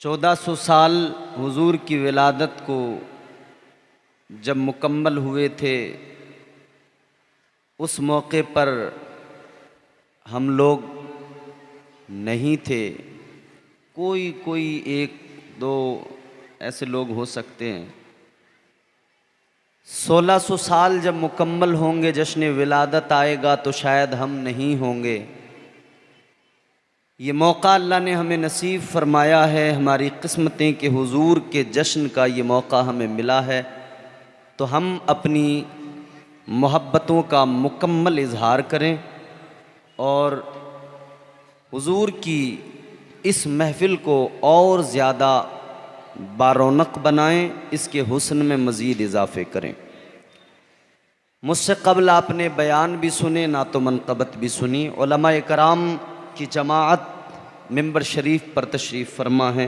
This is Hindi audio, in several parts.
1400 साल हुजूर की विलादत को जब मुकम्मल हुए थे, उस मौके पर हम लोग नहीं थे। कोई कोई एक दो ऐसे लोग हो सकते हैं। 1600 साल जब मुकम्मल होंगे, जश्न विलादत आएगा तो शायद हम नहीं होंगे। ये मौका अल्लाह ने हमें नसीब फरमाया है, हमारी किस्मतें के हुजूर के जश्न का ये मौका हमें मिला है। तो हम अपनी मोहब्बतों का मुकम्मल इजहार करें और हुजूर की इस महफ़िल को और ज़्यादा बारौनक बनाएं, इसके हुस्न में मज़ीद इजाफ़े करें। मुझसे क़ब्ल आपने बयान भी सुने, ना तो मनक़बत भी सुनी। उलमा-ए कराम की जमाअत मिंबर शरीफ पर तशरीफ़ फरमा है,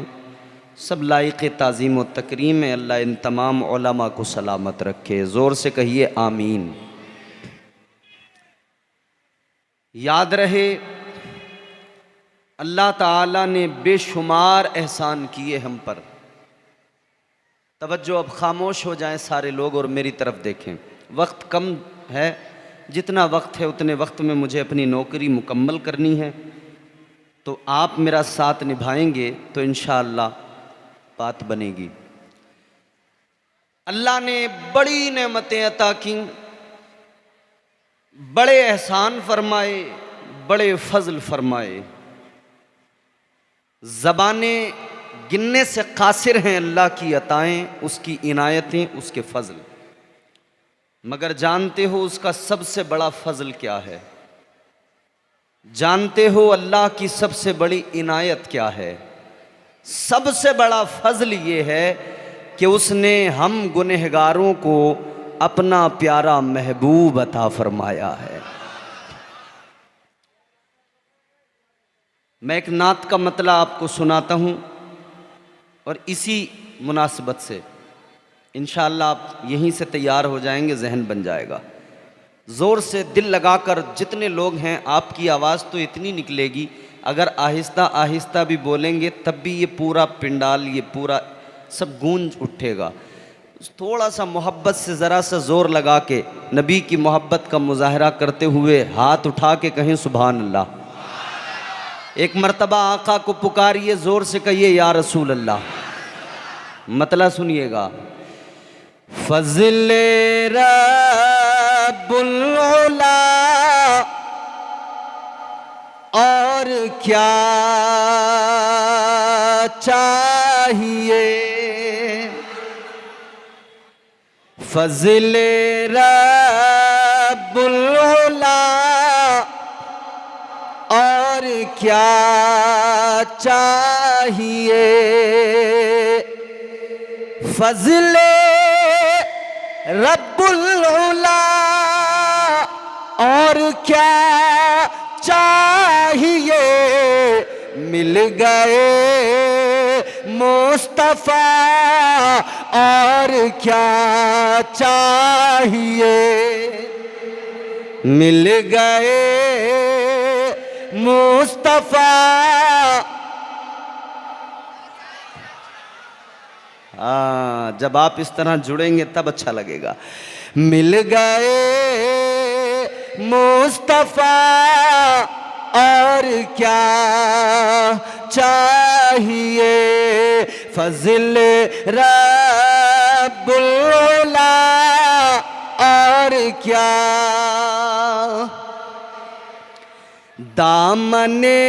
सब लायक़ ताज़ीम व तकरीम है। अल्लाह इन तमाम उलमा को सलामत रखे। ज़ोर से कहिए आमीन। याद रहे, अल्लाह ताला ने बेशुमार एहसान किए हम पर। तवज्जो, अब खामोश हो जाएं सारे लोग और मेरी तरफ देखें। वक्त कम है, जितना वक्त है उतने वक्त में मुझे अपनी नौकरी मुकम्मल करनी है। तो आप मेरा साथ निभाएंगे तो इंशाअल्लाह बात बनेगी। अल्लाह ने बड़ी नेमतें अता की, बड़े एहसान फरमाए, बड़े फजल फरमाए। ज़बानें गिनने से कासिर हैं अल्लाह की अताएं, उसकी इनायतें, उसके फजल। मगर जानते हो उसका सबसे बड़ा फजल क्या है? जानते हो अल्लाह की सबसे बड़ी इनायत क्या है? सबसे बड़ा फजल ये है कि उसने हम गुनहगारों को अपना प्यारा महबूब अता फरमाया है। मैं एक नात का मतलब आपको सुनाता हूँ और इसी मुनासिबत से इंशाअल्लाह आप यहीं से तैयार हो जाएंगे, जहन बन जाएगा। ज़ोर से दिल लगाकर जितने लोग हैं, आपकी आवाज़ तो इतनी निकलेगी, अगर आहिस्ता आहिस्ता भी बोलेंगे तब भी ये पूरा पिंडाल, ये पूरा सब गूंज उठेगा। थोड़ा सा मोहब्बत से ज़रा सा ज़ोर लगा के नबी की मोहब्बत का मुजाहरा करते हुए हाथ उठा के कहें सुभान अल्लाह। एक मर्तबा आका को पुकारिए, ज़ोर से कहिए या रसूल अल्लाह। मतलब सुनिएगा, फज़ले रब्बुल उला और क्या चाहिए, फज़ले रब्बुल उला और क्या चाहिए, फज़ले रब्बुल उला और क्या चाहिए, मिल गए मुस्तफ़ा और क्या चाहिए, मिल गए मुस्तफ़ा। हाँ, जब आप इस तरह जुड़ेंगे तब अच्छा लगेगा। मिल गए मुस्तफ़ा और क्या चाहिए, फज़ल रब्बुल उला और क्या, दामने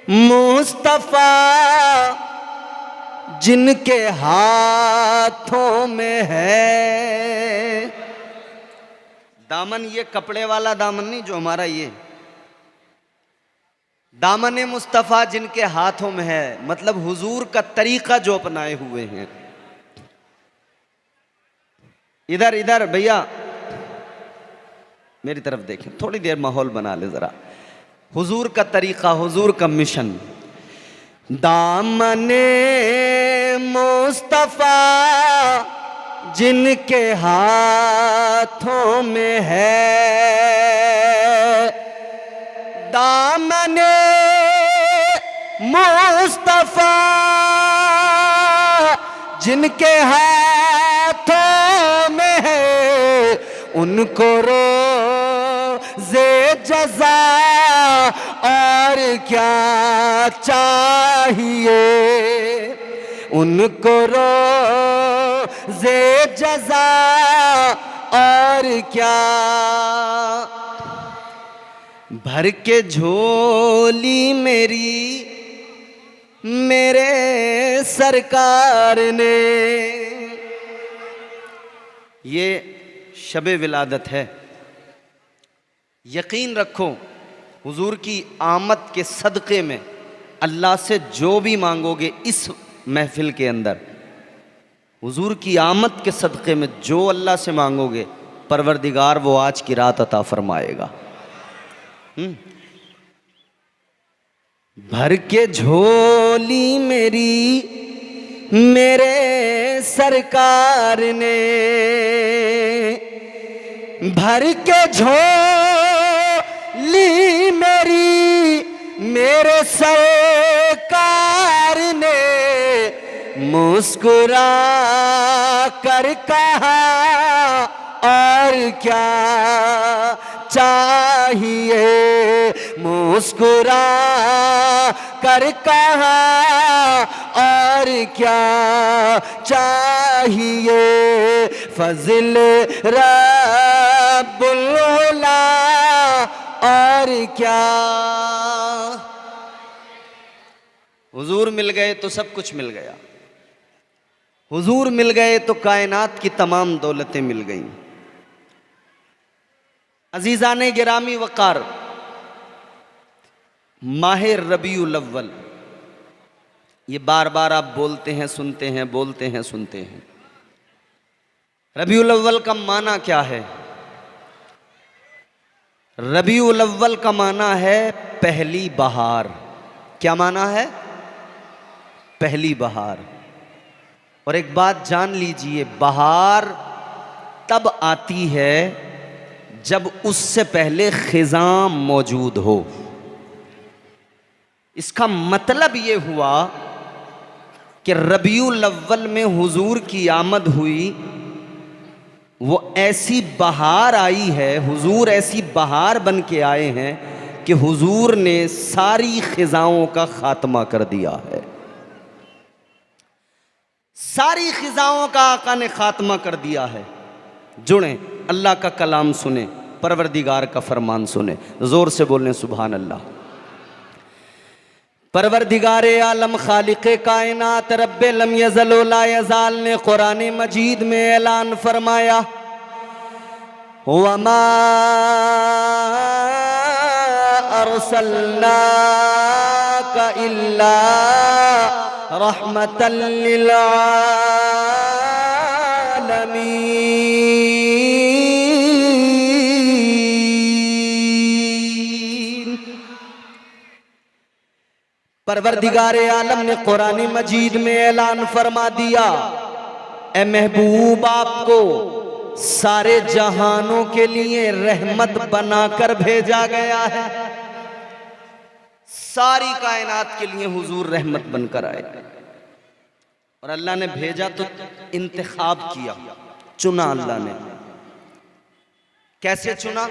मुस्तफ़ा जिनके हाथों में है। दामन ये कपड़े वाला दामन नहीं जो हमारा, ये दामन मुस्तफ़ा जिनके हाथों में है, मतलब हुजूर का तरीका जो अपनाए हुए हैं। इधर इधर भैया मेरी तरफ देखें, थोड़ी देर माहौल बना ले ज़रा। हुजूर का तरीका, हुजूर का मिशन, दामने मुस्तफ़ा जिनके हाथों में है, दामने मुस्तफा जिनके हाथों में है, उनको रोज़े जज़ा और क्या चाहिए, उनको रोज़े जज़ा और क्या। भर के झोली मेरी मेरे सरकार ने, ये शब विलादत है। यकीन रखो हुजूर की आमद के सदक़े में अल्लाह से जो भी मांगोगे इस महफिल के अंदर, हुजूर की आमद के सदक़े में जो अल्लाह से मांगोगे परवरदिगार वो आज की रात अता फरमाएगा। भर के झोली मेरी मेरे सरकार ने, भर के झोली मेरी मेरे सरकार ने, मुस्कुरा कर कहा और क्या चाहिए, मुस्कुरा कर कहा और क्या चाहिए। फज़िल रब्बुल उला और क्या। हुजूर मिल गए तो सब कुछ मिल गया, हुजूर मिल गए तो कायनात की तमाम दौलतें मिल गईं। अजीज़ाने गिरामी वक़ार, माह रबीउल अव्वल, ये बार बार आप बोलते हैं सुनते हैं, बोलते हैं सुनते हैं। रबीउल अव्वल का माना क्या है? रबीउल अव्वल का माना है पहली बहार। क्या माना है? पहली बहार। और एक बात जान लीजिए, बहार तब आती है जब उससे पहले खिज़ां मौजूद हो। इसका मतलब ये हुआ कि रबीउल अव्वल में हुजूर की आमद हुई, वो ऐसी बहार आई है, हुजूर ऐसी बहार बन के आए हैं कि हुजूर ने सारी खिज़ाओं का खात्मा कर दिया है। सारी खिज़ाओं का आका ने खात्मा कर दिया है। जुड़ें, अल्लाह का कलाम सुने, परवरदिगार का फरमान सुने, जोर से बोलें सुभान अल्लाह। परवरदिगारे आलम खालिक़े कायनात रब्बे लम यज़ल व ला यज़ाल ने कुरान मजीद में ऐलान फरमाया, वमा अरसलनाका इल्ला रहमतल लिल आलमीन। परवरदिगारे आलम ने कुरान मजीद में ऐलान फरमा दिया, ए महबूब आपको सारे जहानों के लिए रहमत बनाकर भेजा गया है। सारी कायनात के लिए हुजूर रहमत बनकर आए। और अल्लाह ने भेजा तो इंतखाब किया, चुना। अल्लाह ने कैसे चुना?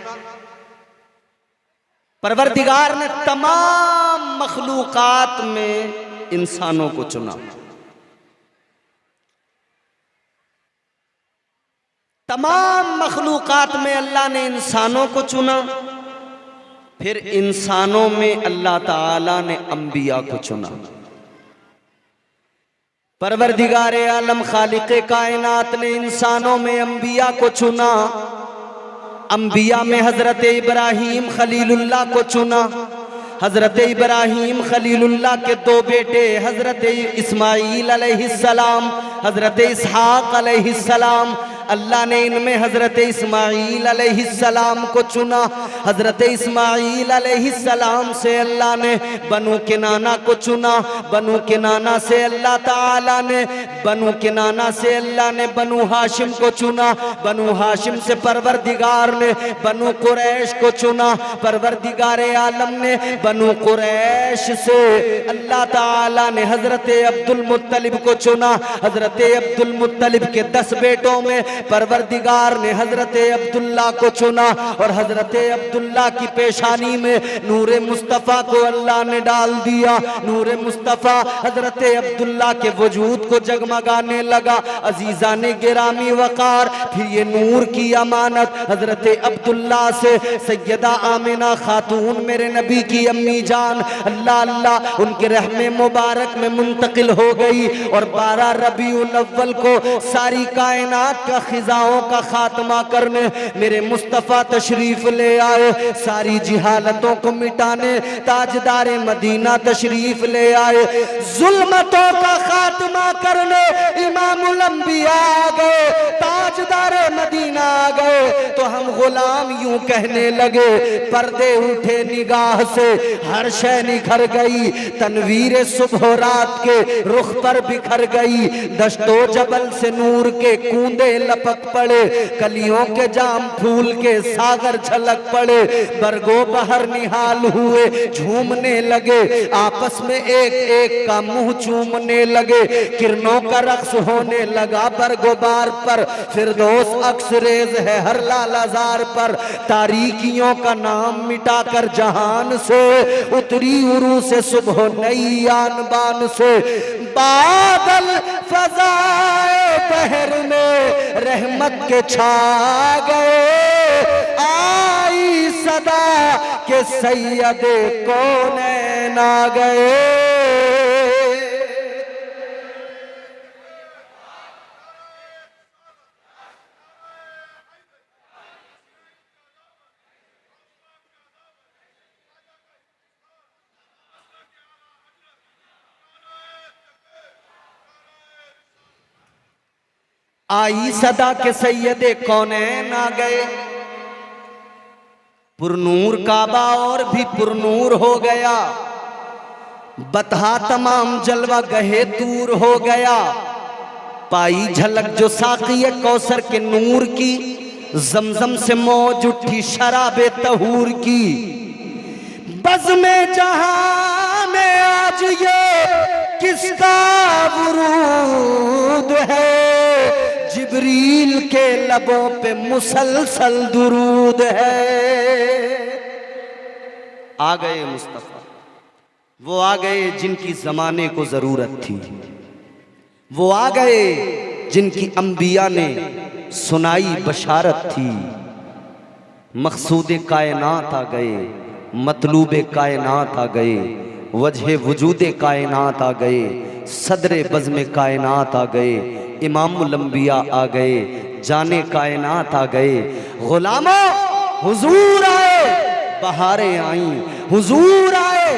परवरदिगार ने तमाम मखलूकात में इंसानों को चुना। तमाम मखलूकात में अल्लाह ने इंसानों को चुना, फिर इंसानों में अल्लाह ताला ने अंबिया को चुना। परवरदिगारे आलम खालिक़े कायनात ने इंसानों में अंबिया को चुना। अंबिया में हजरत इब्राहीम खलीलुल्लाह को चुना। हजरत इब्राहीम खलीलुल्लाह के दो बेटे हजरत इस्माईल अलैहिस्सलाम, हजरत इसहाक अलैहिस्सलाम, अल्लाह ने इनमें हजरत इस्माईल अलैहिस्सलाम को चुना। हजरत इस्माईल अलैहिस्सलाम से अल्लाह ने बनु किनाना को चुना। बनु किनाना से अल्लाह ताला ने बनु हाशिम को चुना। बनु हाशिम से परवरदिगार ने बनु कुरैश को चुना। परवरदिगार आलम ने बनु कुरैश से अल्लाह ताला ने हजरत अब्दुल मुत्तलिब को चुना। हजरत अब्दुल मुत्तलिब के 10 बेटों में परवरदिगार ने हजरत अब्दुल्ला को चुना और हजरत अब्दुल्ला की पेशानी में नूरे मुस्तफ़ा को अल्लाह ने डाल दिया। नूरे मुस्तफ़ा हजरत अब्दुल्ला के वजूद को जगमगाने लगा। अजीज़ाने गिरामी वक़ार, फिर ये नूर की अमानत हजरत अब्दुल्ला से सैयदा आमिना खातून मेरे नबी की अम्मी जान अल्लाह अल्लाह उनके रहमे मुबारक में मुंतकिल हो गई। और 12 रबीउल अव्वल को सारी कायनात का खिजाओं का खात्मा करने मेरे मुस्तफ़ा तशरीफ ले आए। सारी जिहालतों को मिटाने ताजदारे मदीना तशरीफ ले आए। जुल्मतों का खात्मा करने इमामुल अंबिया आ गए, ताजदारे मदीना आ गए। तो हम गुलाम यूं कहने लगे, पर्दे उठे निगाह से, हर शय निखर गई। तनवीर सुबह रात के रुख पर बिखर गई। दश्तो जबल से नूर के कूंदे लपक पड़े, कलियों के जाम फूल के सागर झलक पड़े। बरगो बहर निहाल हुए, झूमने लगे, आपस में एक एक का मुंह चूमने लगे। किरणों का रक्स होने लगा बरगोबार पर, फिरदौस अक्स रेज है हर लालाजार पर। तारीकियों का नाम मिटाकर जहान से उतरी उरू से सुबह नई आन बान से। बादल फजाए बहर में रहमत के छा गए, आई सदा के सैयदे कौनैन आ गए। आई सदा के सैयदे कौनैन आ गए। पुरनूर काबा और भी पुरनूर हो गया, बतहा तमाम जलवा गहे दूर हो गया। पाई झलक जो साक़िए कौसर के नूर की, जमजम से मौज उठी शराबे तहूर की। बज़्मे जहां में आज ये किसका वुरूद है, जिब्रील के लबों पे मुसलसल दुरूद है। आ गए मुस्तफ़ा, वो आ गए जिनकी ज़माने को ज़रूरत थी। वो आ गए जिनकी अंबिया ने सुनाई बशारत थी। मकसूद कायनात आ गए, मतलूब कायनात आ गए, वजह वजूद कायनात आ गए, सदरे बज़्म कायनात आ गए, इमामुल अंबिया आ गए, जाने कायनात आ गए। गुलामों हुजूर आए, बहारें आईं, हुजूर आए,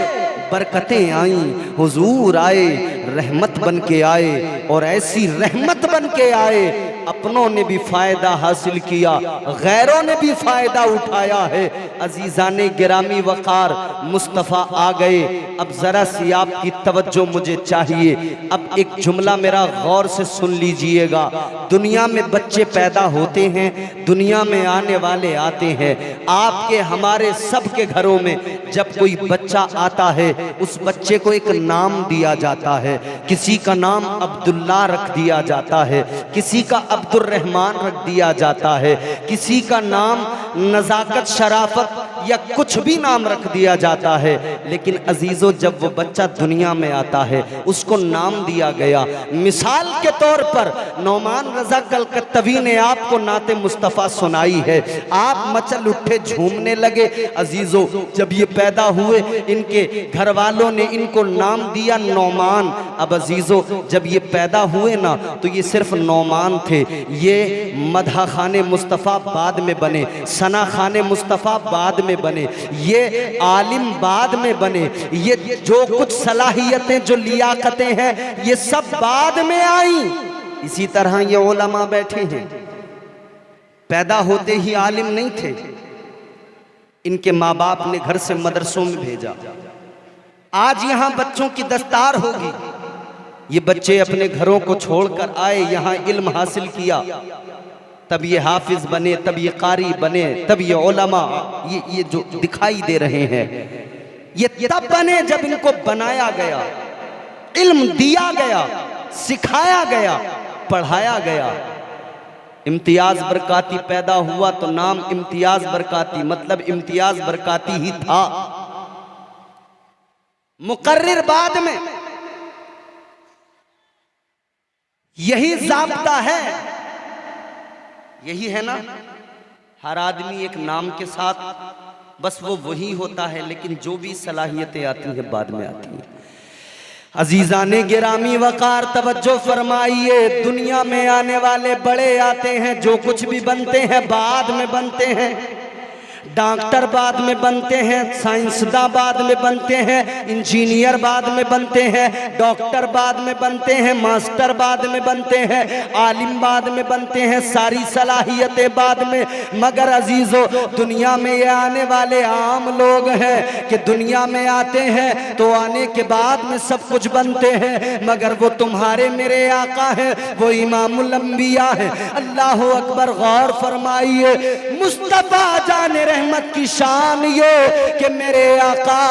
बरकतें आईं, हुजूर आए, रहमत बन के आए। और ऐसी रहमत बन के आए, अपनों ने भी फ़ायदा हासिल किया, गैरों ने भी फ़ायदा उठाया है। अजीज़ाने गिरामी वक़ार, मुस्तफ़ा आ गए। अब ज़रा सी आपकी तवज्जो मुझे चाहिए। अब एक जुमला मेरा गौर से सुन लीजिएगा। दुनिया में बच्चे पैदा होते हैं, दुनिया में आने वाले आते हैं। आपके हमारे सब के घरों में जब कोई बच्चा आता है, उस बच्चे को एक नाम दिया जाता है। किसी का नाम अब्दुल्ला रख दिया जाता है, किसी का अब्दुर्रहमान रख दिया जाता है, किसी का नाम नज़ाकत शराफत या कुछ भी नाम रख दिया जाता है। लेकिन अजीज़ों, जब वो बच्चा दुनिया में आता है, उसको नाम दिया गया। मिसाल के तौर पर नौमान रज़ा कलकत्तवी ने आपको नाते मुस्तफ़ा सुनाई है। आप मचल उठे, झूमने लगे। अजीज़ों, जब ये पैदा हुए, इनके घर वालों ने इनको नाम दिया नौमान। अब अजीज़ों, जब ये पैदा हुए ना, तो ये सिर्फ नौमान थे। ये मदहा खाने मुस्तफ़ा बाद में बने, सना खाने मुस्तफ़ा बाद में बने, ये आलिम बाद में बने। ये जो कुछ सलाहियतें, जो लियाकतें हैं, ये सब बाद में आई। इसी तरह ये उलमा बैठे हैं, पैदा होते ही आलिम नहीं थे, इनके माँ बाप ने घर से मदरसों में भेजा। आज यहाँ बच्चों की दस्तार होगी, ये बच्चे अपने घरों को छोड़कर आए, यहाँ इल्म हासिल किया, तब ये हाफिज बने, तब ये कारी बने, तब ये उलमा, ये जो दिखाई दे रहे हैं, ये तब बने जब इनको बनाया गया, इल्म दिया गया, सिखाया गया, पढ़ाया गया। इम्तियाज बरकाती पैदा हुआ तो नाम इम्तियाज बरकाती, मतलब इम्तियाज बरकाती ही था। मुकर्रिर बाद में, यही ज़ाब्ता है, यही है ना। हर आदमी एक नाम के साथ बस वो वही होता है, लेकिन जो भी सलाहियतें आती हैं बाद में आती हैं। अजीज़ाने गिरामी वकार तवज्जो फरमाइए, दुनिया में आने वाले बड़े आते हैं, जो कुछ भी बनते हैं बाद में बनते हैं। डॉक्टर बाद में बनते हैं, साइंसदान बाद में बनते हैं, इंजीनियर बाद में बनते हैं, डॉक्टर बाद में बनते हैं, मास्टर बाद में बनते हैं, आलिम बाद में बनते हैं, सारी सलाहियतें बाद में। मगर अजीज़ों, दुनिया में ये आने वाले आम लोग हैं कि दुनिया में आते हैं तो आने के बाद में सब कुछ बनते हैं, मगर वो तुम्हारे मेरे आका हैं, वो इमामुल अंबिया है। अल्लाह अकबर। गौर फरमाइए, मुस्तफा जाने रहमत की शान ये कि मेरे आका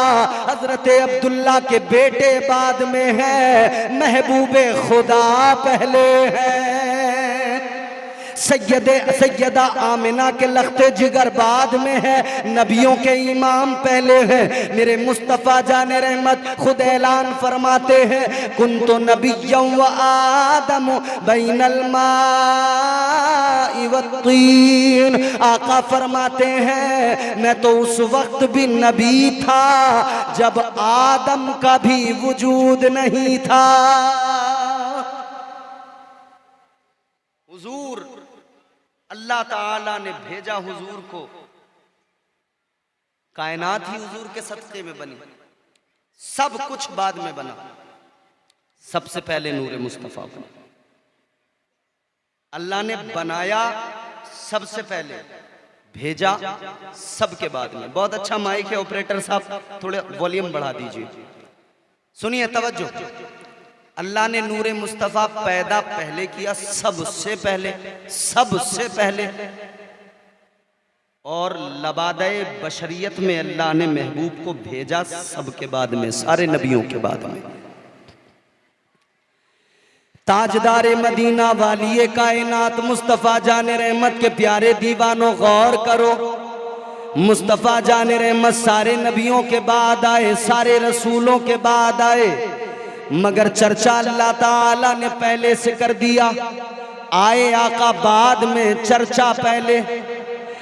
हजरत अब्दुल्ला के बेटे बाद में है, महबूबे खुदा पहले है, सैयदा आमिना के लख्ते जिगर बाद में है, नबियों के इमाम पहले हैं। मेरे मुस्तफ़ा जाने रहमत खुद ऐलान फरमाते हैं, कुन्तु नबिय्यम व आदम बैनल माई वत्तीन। आका फरमाते हैं, मैं तो उस वक्त भी नबी था जब आदम का भी वजूद नहीं था। हुजूर अल्लाह ताला ने भेजा हुजूर को, कायनात ही हुजूर के सदक़े में बनी, सब कुछ बाद में बना, सबसे पहले नूरे मुस्तफ़ा बना। अल्लाह ने बनाया सबसे पहले, भेजा सबके बाद में। बहुत अच्छा माइक है ऑपरेटर साहब, थोड़े वॉल्यूम बढ़ा दीजिए, सुनिए तवज्जो। अल्लाह ने नूरे मुस्तफ़ा पैदा पहले किया, सबसे पहले, सबसे पहले। और लबादे बशरियत में अल्लाह ने महबूब को भेजा सबके बाद में, सारे नबियों के बाद में। ताजदारे मदीना वालिए कायनात मुस्तफ़ा जाने रहमत के प्यारे दीवानों, गौर करो, मुस्तफ़ा जाने रहमत सारे नबियों के बाद आए, सारे रसूलों के बाद आए, मगर चर्चा अल्लाह ताला ने पहले से कर दिया। आए आका बाद में, चर्चा पहले,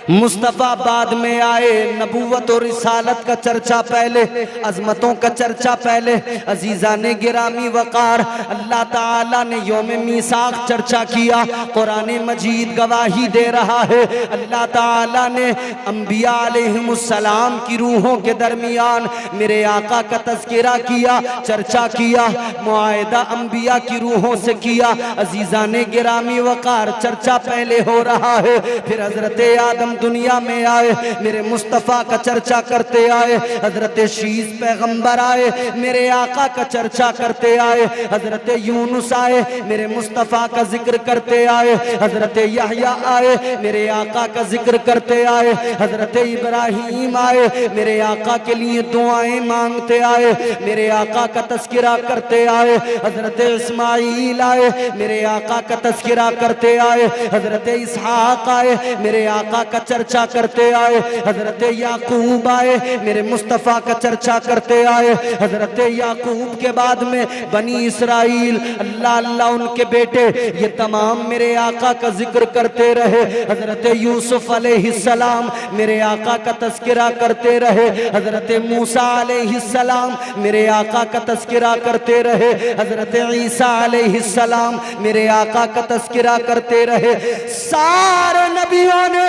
मुस्तफ़ा बाद में आए, नबूवत और रिसालत का चर्चा पहले, अजमतों का चर्चा पहले। अजीज़ाने गिरामी वकार, अल्लाह ताला ने यौम मीसाक चर्चा किया, कुरान मजीद गवाही दे रहा है। अल्लाह ताला ने अंबिया अलैहिमुस्सलाम की रूहों के दरमियान मेरे आका का तज़किरा किया, चर्चा किया, मुआहिदा अंबिया की रूहों से किया। अजीज़ाने गिरामी वकार, चर्चा पहले हो रहा है। फिर हजरत आदम दुनिया में आए, मेरे मुस्तफ़ा का चर्चा करते आए। हजरत शीस पैगंबर आए, मेरे आका का चर्चा करते आए। हजरत यूनुस आए, मेरे मुस्तफ़ा का जिक्र करते आए। हजरत यहया आए, मेरे आका का जिक्र करते आए। हजरत इब्राहीम आए, मेरे आका के लिए दुआएं मांगते आए, मेरे आका का तज़किरा करते आए। हजरत इस्माईल आए, मेरे आका का तज़किरा करते आए। हजरत इसहाक आए, मेरे आका का चर्चा करते आए। हजरत याकूब आए, मेरे मुस्तफ़ा का चर्चा करते आए। हजरत याकूब के बाद में बनी इसराइल, अल्लाह अल्लाह उनके बेटे, ये तमाम मेरे आका का जिक्र करते रहे। हजरत यूसुफ अलैहिस्सलाम मेरे आका का तज़किरा करते रहे। हजरत मूसा अलैहिस्सलाम मेरे आका का तज़किरा करते रहे। हजरत ईसा अलैहिस्सलाम मेरे आका का तज़किरा करते रहे। सारे नबियों ने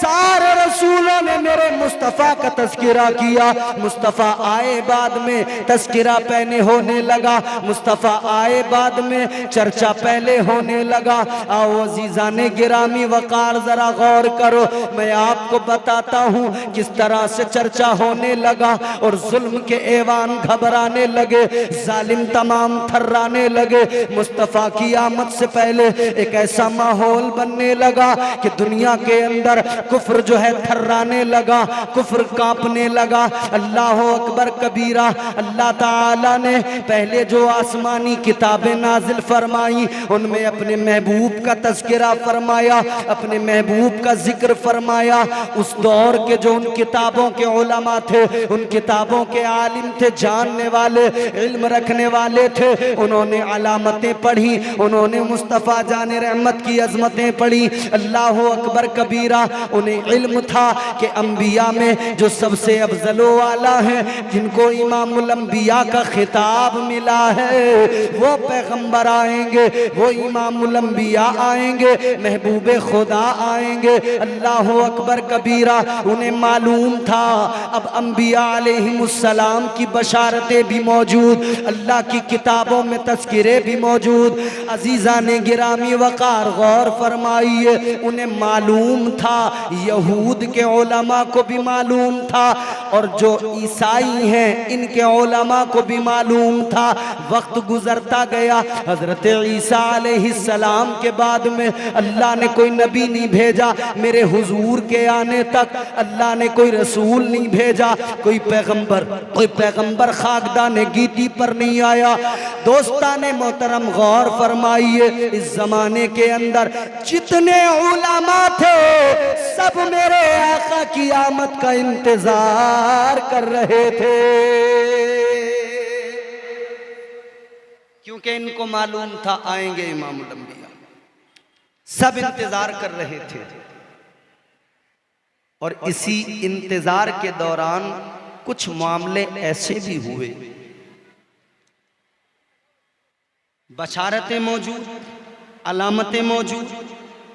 सारे रसूलों ने मेरे मुस्तफ़ा का तज़किरा किया। मुस्तफ़ा आए बाद में तज़किरा पहले होने लगा, मुस्तफ़ा आए बाद में चर्चा पहले होने लगा। आओ अज़ीज़ाने गिरामी वक़ार जरा गौर करो, मैं आपको बताता हूँ किस तरह से चर्चा होने लगा और जुल्म के ऐवान घबराने लगे, जालिम तमाम थर्राने लगे। मुस्तफ़ा की आमद से पहले एक ऐसा माहौल बनने लगा कि दुनिया के अंदर कुफ्र जो है थर्राने लगा, कुफ्र कांपने लगा। अल्लाह अकबर कबीरा। अल्लाह ताला ने पहले जो आसमानी किताबें नाजिल फरमाई उनमें अपने महबूब का तज़किरा फरमाया, अपने महबूब का जिक्र फरमाया। उस दौर के जो उन किताबों के उलमा थे, उन किताबों के आलिम थे, जानने वाले, इल्म रखने वाले थे, उन्होंने अलामतें पढ़ी, उन्होंने मुस्तफ़ा जाने रहमत की अजमतें पढ़ी। अल्लाह अकबर कबीरा। उन्हें इल्म था कि अंबिया में जो सबसे अफजलो वाला है, जिनको इमामुल अंबिया का खिताब मिला है, वो पैगंबर आएंगे, वो इमामुल अंबिया आएंगे, महबूबे खुदा आएंगे। अल्लाह अकबर कबीरा। उन्हें मालूम था अब अंबिया अलैहिमुस्सलाम की बशारतें भी मौजूद, अल्लाह की किताबों में तज़किरे भी मौजूद। अजीज़ाने गिरामी वक़ार गौर फरमाइए, उन्हें मालूम था, यहूद के उलमा को भी मालूम था और जो ईसाई हैं इनके उलमा को भी मालूम था। वक्त गुजरता गया, हज़रत ईसा अलैहिस्सलाम के बाद में अल्लाह ने कोई नबी नहीं भेजा, मेरे हुजूर के आने तक अल्लाह ने कोई रसूल नहीं भेजा, कोई पैगंबर खाकदाने गीती पर नहीं आया। दोस्ताने मोहतरम गौर फरमाइए, इस जमाने के अंदर जितने उलमा थे सब मेरे आका की आमद का इंतजार कर रहे थे, क्योंकि इनको मालूम था आएंगे इमामुल अंबिया। सब इंतजार कर रहे थे और इसी इंतजार के दौरान कुछ मामले ऐसे भी हुए, बशारतें मौजूद, अलामतें मौजूद,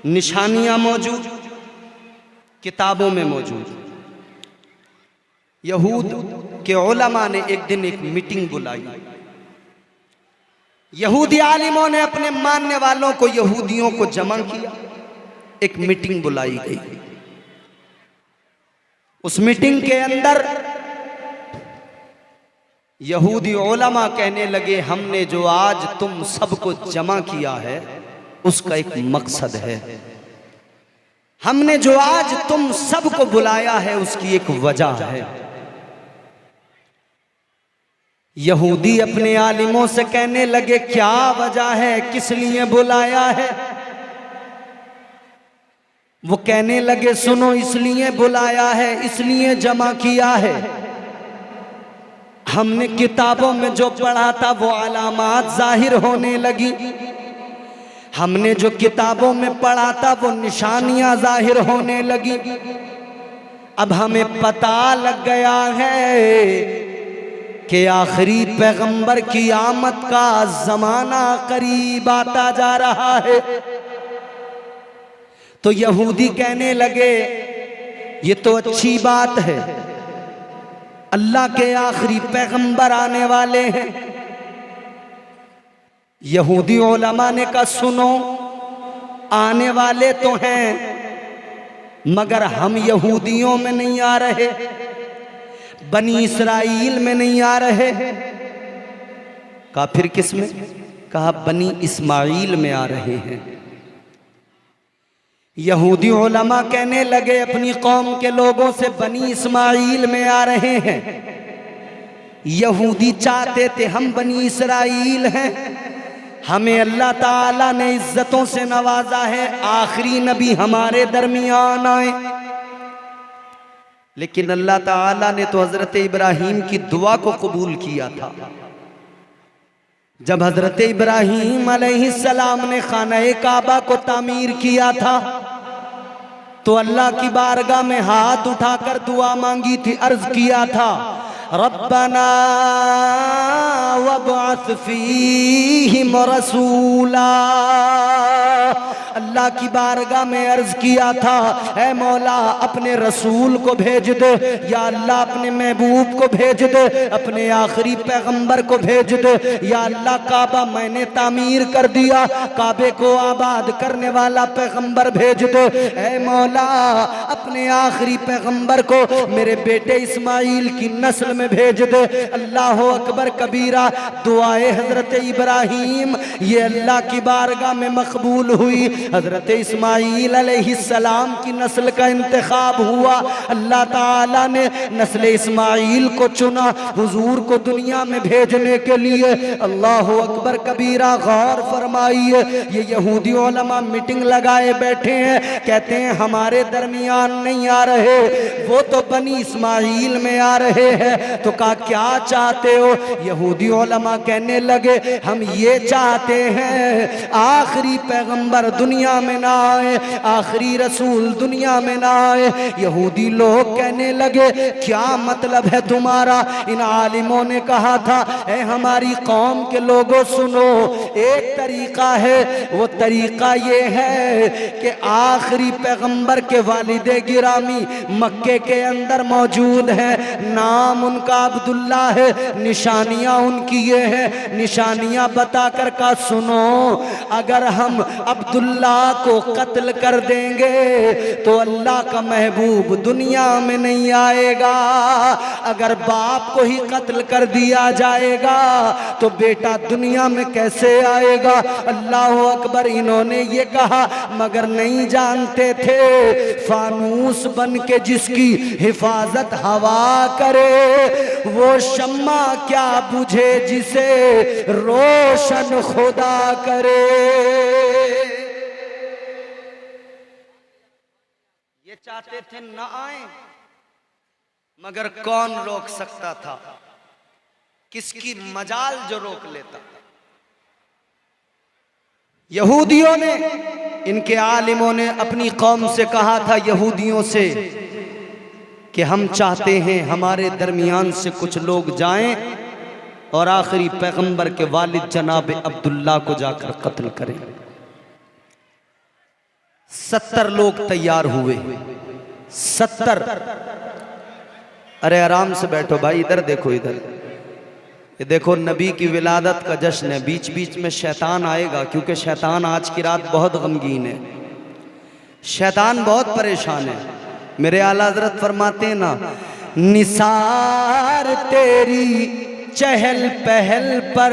निशानियां मौजूद, किताबों में मौजूद। यहूद के उलमा ने एक दिन एक मीटिंग बुलाई। यहूदी आलिमों ने अपने मानने वालों को, यहूदियों को जमा किया, एक मीटिंग बुलाई गई। उस मीटिंग के अंदर यहूदी उलमा कहने लगे, हमने जो आज तुम सबको जमा किया है उसका एक मकसद है, हमने जो आज तुम सबको बुलाया है उसकी एक वजह है। यहूदी अपने आलिमों से कहने लगे, क्या वजह है, किस लिए बुलाया है? वो कहने लगे, सुनो, इसलिए बुलाया है, इसलिए जमा किया है, हमने किताबों में जो पढ़ा था वो अलामात जाहिर होने लगी, हमने जो किताबों में पढ़ा था वो निशानियां जाहिर होने लगी। अब हमें पता लग गया है कि आखिरी पैगंबर की आमद का जमाना करीब आता जा रहा है। तो यहूदी कहने लगे, ये तो अच्छी बात है, अल्लाह के आखिरी पैगंबर आने वाले हैं। यहूदी उलमा ने कहा, सुनो, आने वाले तो हैं मगर हम यहूदियों में नहीं आ रहे, बनी इसराइल में नहीं आ रहे। कहा फिर किस में? कहा बनी इस्माइल में आ रहे हैं। यहूदी उलमा कहने लगे अपनी कौम के लोगों से, बनी इस्माइल में आ रहे हैं। यहूदी चाहते थे हम बनी इसराइल हैं, हमें अल्लाह ताला ने इज्जतों से नवाजा है, आखिरी नबी हमारे दरमियान आए। लेकिन अल्लाह ताला ने तो हजरत इब्राहीम की दुआ को कबूल किया था। जब हजरत इब्राहीम अलैहिस्सलाम ने खाना-ए काबा को तामीर किया था तो अल्लाह की बारगाह में हाथ उठाकर दुआ मांगी थी, अर्ज किया था, रब्बना व वब्अस फीहिम रसूला। अल्लाह की बारगाह में अर्ज किया था, ऐ मौला अपने रसूल को भेज दे, या अल्लाह अपने महबूब को भेज दे, अपने आखिरी पैगंबर को भेज दे। या अल्लाह काबा मैंने तामीर कर दिया, काबे को आबाद करने वाला पैगंबर भेज दे। ऐ मौला अपने आखिरी पैगंबर को मेरे बेटे इस्माइल की नस्ल में भेज दे। अल्लाह अकबर कबीरा। दुआए हजरत इब्राहीम ये अल्लाह की बारगाह में मकबूल हुई। हजरत इस्माइल अलैहिस्सलाम की नस्ल का इंतखाब हुआ। अल्लाह ताला ने नस्ल इस्माइल को चुना हुजूर को दुनिया में भेजने के लिए। अल्लाह अकबर कबीरा। गौर फरमाइए, ये यहूदी उलमा मीटिंग लगाए बैठे हैं, कहते हैं हमारे दरमियान नहीं आ रहे, वो तो बनी इस्माइल में आ रहे हैं। तो कहा क्या चाहते हो? यहूदी उलमा कहने लगे हम ये चाहते हैं आखिरी पैगंबर दुनिया में ना आए, आखिरी रसूल दुनिया में ना आए। यहूदी लोग कहने लगे क्या मतलब है तुम्हारा? इन आलिमों ने कहा था ऐ हमारी कौम के लोगों सुनो, एक तरीका है, वो तरीका ये है कि आखिरी पैगंबर के वालिदे गिरामी मक्के के अंदर मौजूद है, नाम उनका अब्दुल्ला है, निशानियां उनकी ये है, निशानियां बताकर का सुनो, अगर हम अब्दुल्ला को कत्ल कर देंगे तो अल्लाह का महबूब दुनिया में नहीं आएगा। अगर बाप को ही कत्ल कर दिया जाएगा तो बेटा दुनिया में कैसे आएगा? अल्लाह अकबर। इन्होंने ये कहा मगर नहीं जानते थे फानूस बन के जिसकी हिफाजत हवा करे वो शम्मा क्या बुझे जिसे रोशन खुदा करे। ये चाहते थे न आए, मगर कौन रोक सकता था? किसकी मजाल जो रोक लेता? यहूदियों ने, इनके आलिमों ने अपनी कौम से कहा था, यहूदियों से, कि हम चाहते हैं हमारे दरमियान से कुछ लोग जाएं और आखिरी पैगंबर के वालिद जनाब अब्दुल्ला को जाकर कत्ल करें। 70 लोग तैयार हुए। 70। अरे आराम से बैठो भाई, इधर देखो, इधर ये देखो, नबी की विलादत का जश्न है। बीच बीच में शैतान आएगा क्योंकि शैतान आज की रात बहुत गमगीन है, शैतान बहुत परेशान है। मेरे आला हज़रत फरमाते हैं ना, निसार तेरी चहल पहल पर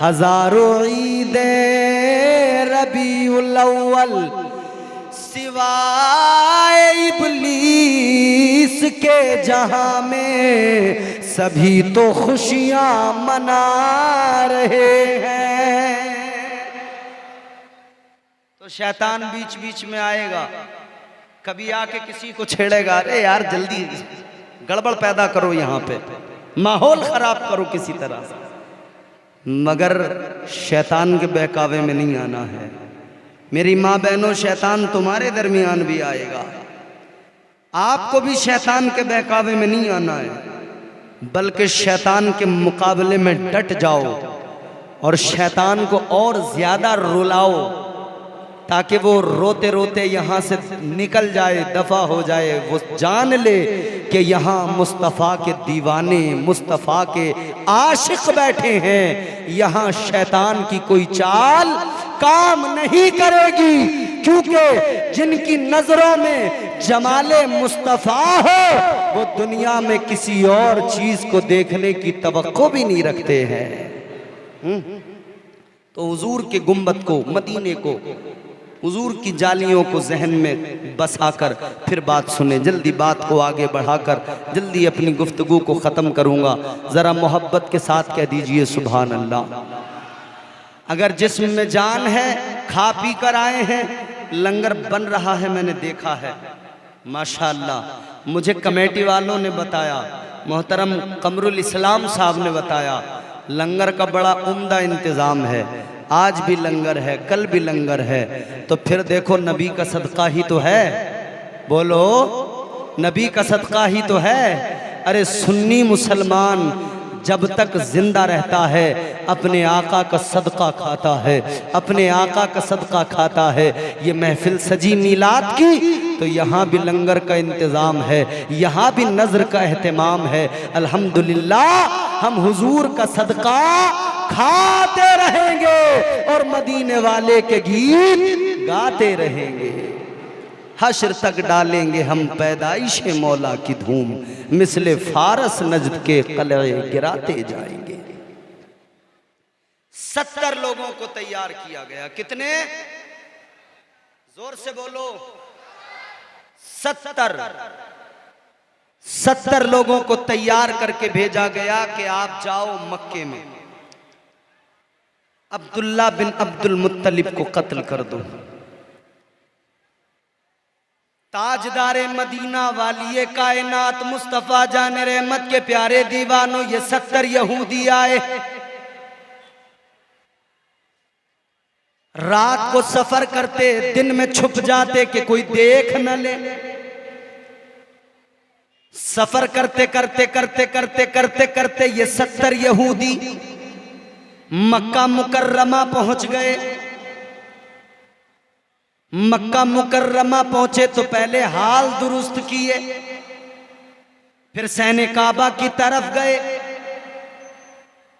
हजारों ईदे रबीउल अव्वल सिवाए इब्लीस के जहां में सभी तो खुशियां मना रहे हैं। तो शैतान बीच बीच में आएगा, कभी आके किसी को छेड़ेगा, अरे यार जल्दी गड़बड़ पैदा करो, यहाँ पे माहौल खराब करो किसी तरह से, मगर शैतान के बहकावे में नहीं आना है। मेरी माँ बहनों, शैतान तुम्हारे दरमियान भी आएगा, आपको भी शैतान के बहकावे में नहीं आना है, बल्कि शैतान के मुकाबले में डट जाओ और शैतान को और ज्यादा रुलाओ ताकि वो रोते रोते यहाँ से निकल जाए, दफा हो जाए। वो जान ले कि यहाँ मुस्तफ़ा के दीवाने, मुस्तफ़ा के आशिक बैठे हैं, यहाँ शैतान की कोई चाल काम नहीं करेगी, क्योंकि जिनकी नजरों में जमाले मुस्तफ़ा हो वो दुनिया में किसी और चीज को देखने की तवक्को भी नहीं रखते हैं। तो हुजूर के गुंबद को, मदीने को, हुजूर की जालियों को जहन में बसाकर फिर बात सुने। जल्दी बात को आगे बढ़ाकर जल्दी अपनी गुफ्तगू को ख़त्म करूँगा। ज़रा मोहब्बत के साथ कह दीजिए सुभान अल्लाह। अगर जिस्म में जान है, खा पी कर आए हैं, लंगर बन रहा है, मैंने देखा है माशाअल्लाह। मुझे कमेटी वालों ने बताया, मोहतरम कमरुल इस्लाम साहब ने बताया, लंगर का बड़ा उम्दा इंतज़ाम है। आज भी लंगर है, कल भी लंगर है। तो फिर देखो, नबी का सदका ही तो है, बोलो नबी का सदका ही तो है। अरे सुन्नी मुसलमान जब तक जिंदा रहता है अपने आका का सदका खाता है, अपने आका का सदका खाता है। ये महफिल सजी मीलाद की तो यहाँ भी लंगर का इंतज़ाम है, यहाँ भी नज़र का एहतमाम है। अल्हम्दुलिल्लाह हम हुजूर का सदका खाते रहेंगे और मदीने वाले के गीत गाते रहेंगे। हश्र तक डालेंगे हम पैदाइश मौला की धूम, मिसले फारस नजद के कलए गिराते जाएंगे। 70 लोगों को तैयार किया गया। कितने? जोर से बोलो। 70 लोगों को तैयार करके भेजा गया कि आप जाओ मक्के में अब्दुल्ला बिन अब्दुल मुत्तलिब को कत्ल कर दो। ताजदारे मदीना वालिए कायनात मुस्तफा जाने रहमत के प्यारे दीवानों, ये 70 यहूदी आए। रात को सफर करते, दिन में छुप जाते कि कोई देख न ले। सफर करते करते करते करते करते करते ये 70 यहूदी मक्का मुकर्रमा पहुंच गए। मक्का मुकर्रमा पहुंचे तो पहले हाल दुरुस्त किए, फिर सहने काबा की तरफ गए,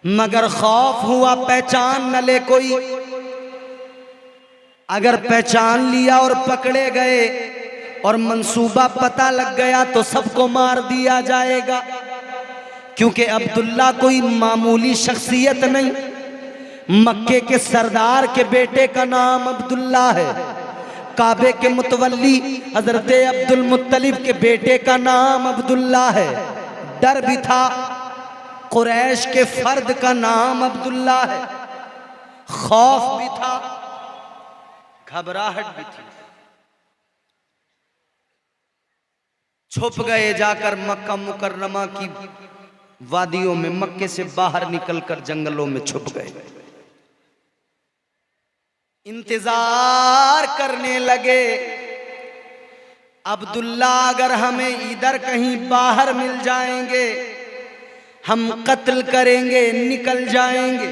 मगर खौफ हुआ पहचान न ले कोई। अगर पहचान लिया और पकड़े गए और मंसूबा पता लग गया तो सबको मार दिया जाएगा, क्योंकि अब्दुल्ला कोई मामूली शख्सियत नहीं। मक्के के सरदार के बेटे का नाम अब्दुल्ला है, काबे के मुतवल्ली हजरत अब्दुल मुत्तलिब के बेटे का नाम अब्दुल्ला है। डर भी था, कुरैश के फर्द का नाम अब्दुल्ला है, खौफ भी था, घबराहट भी थी। छुप गए जाकर मक्का मुकर्रमा की वादियों में, मक्के से बाहर निकलकर जंगलों में छुप गए। इंतजार करने लगे, अब्दुल्ला अगर हमें इधर कहीं बाहर मिल जाएंगे हम कत्ल करेंगे, निकल जाएंगे।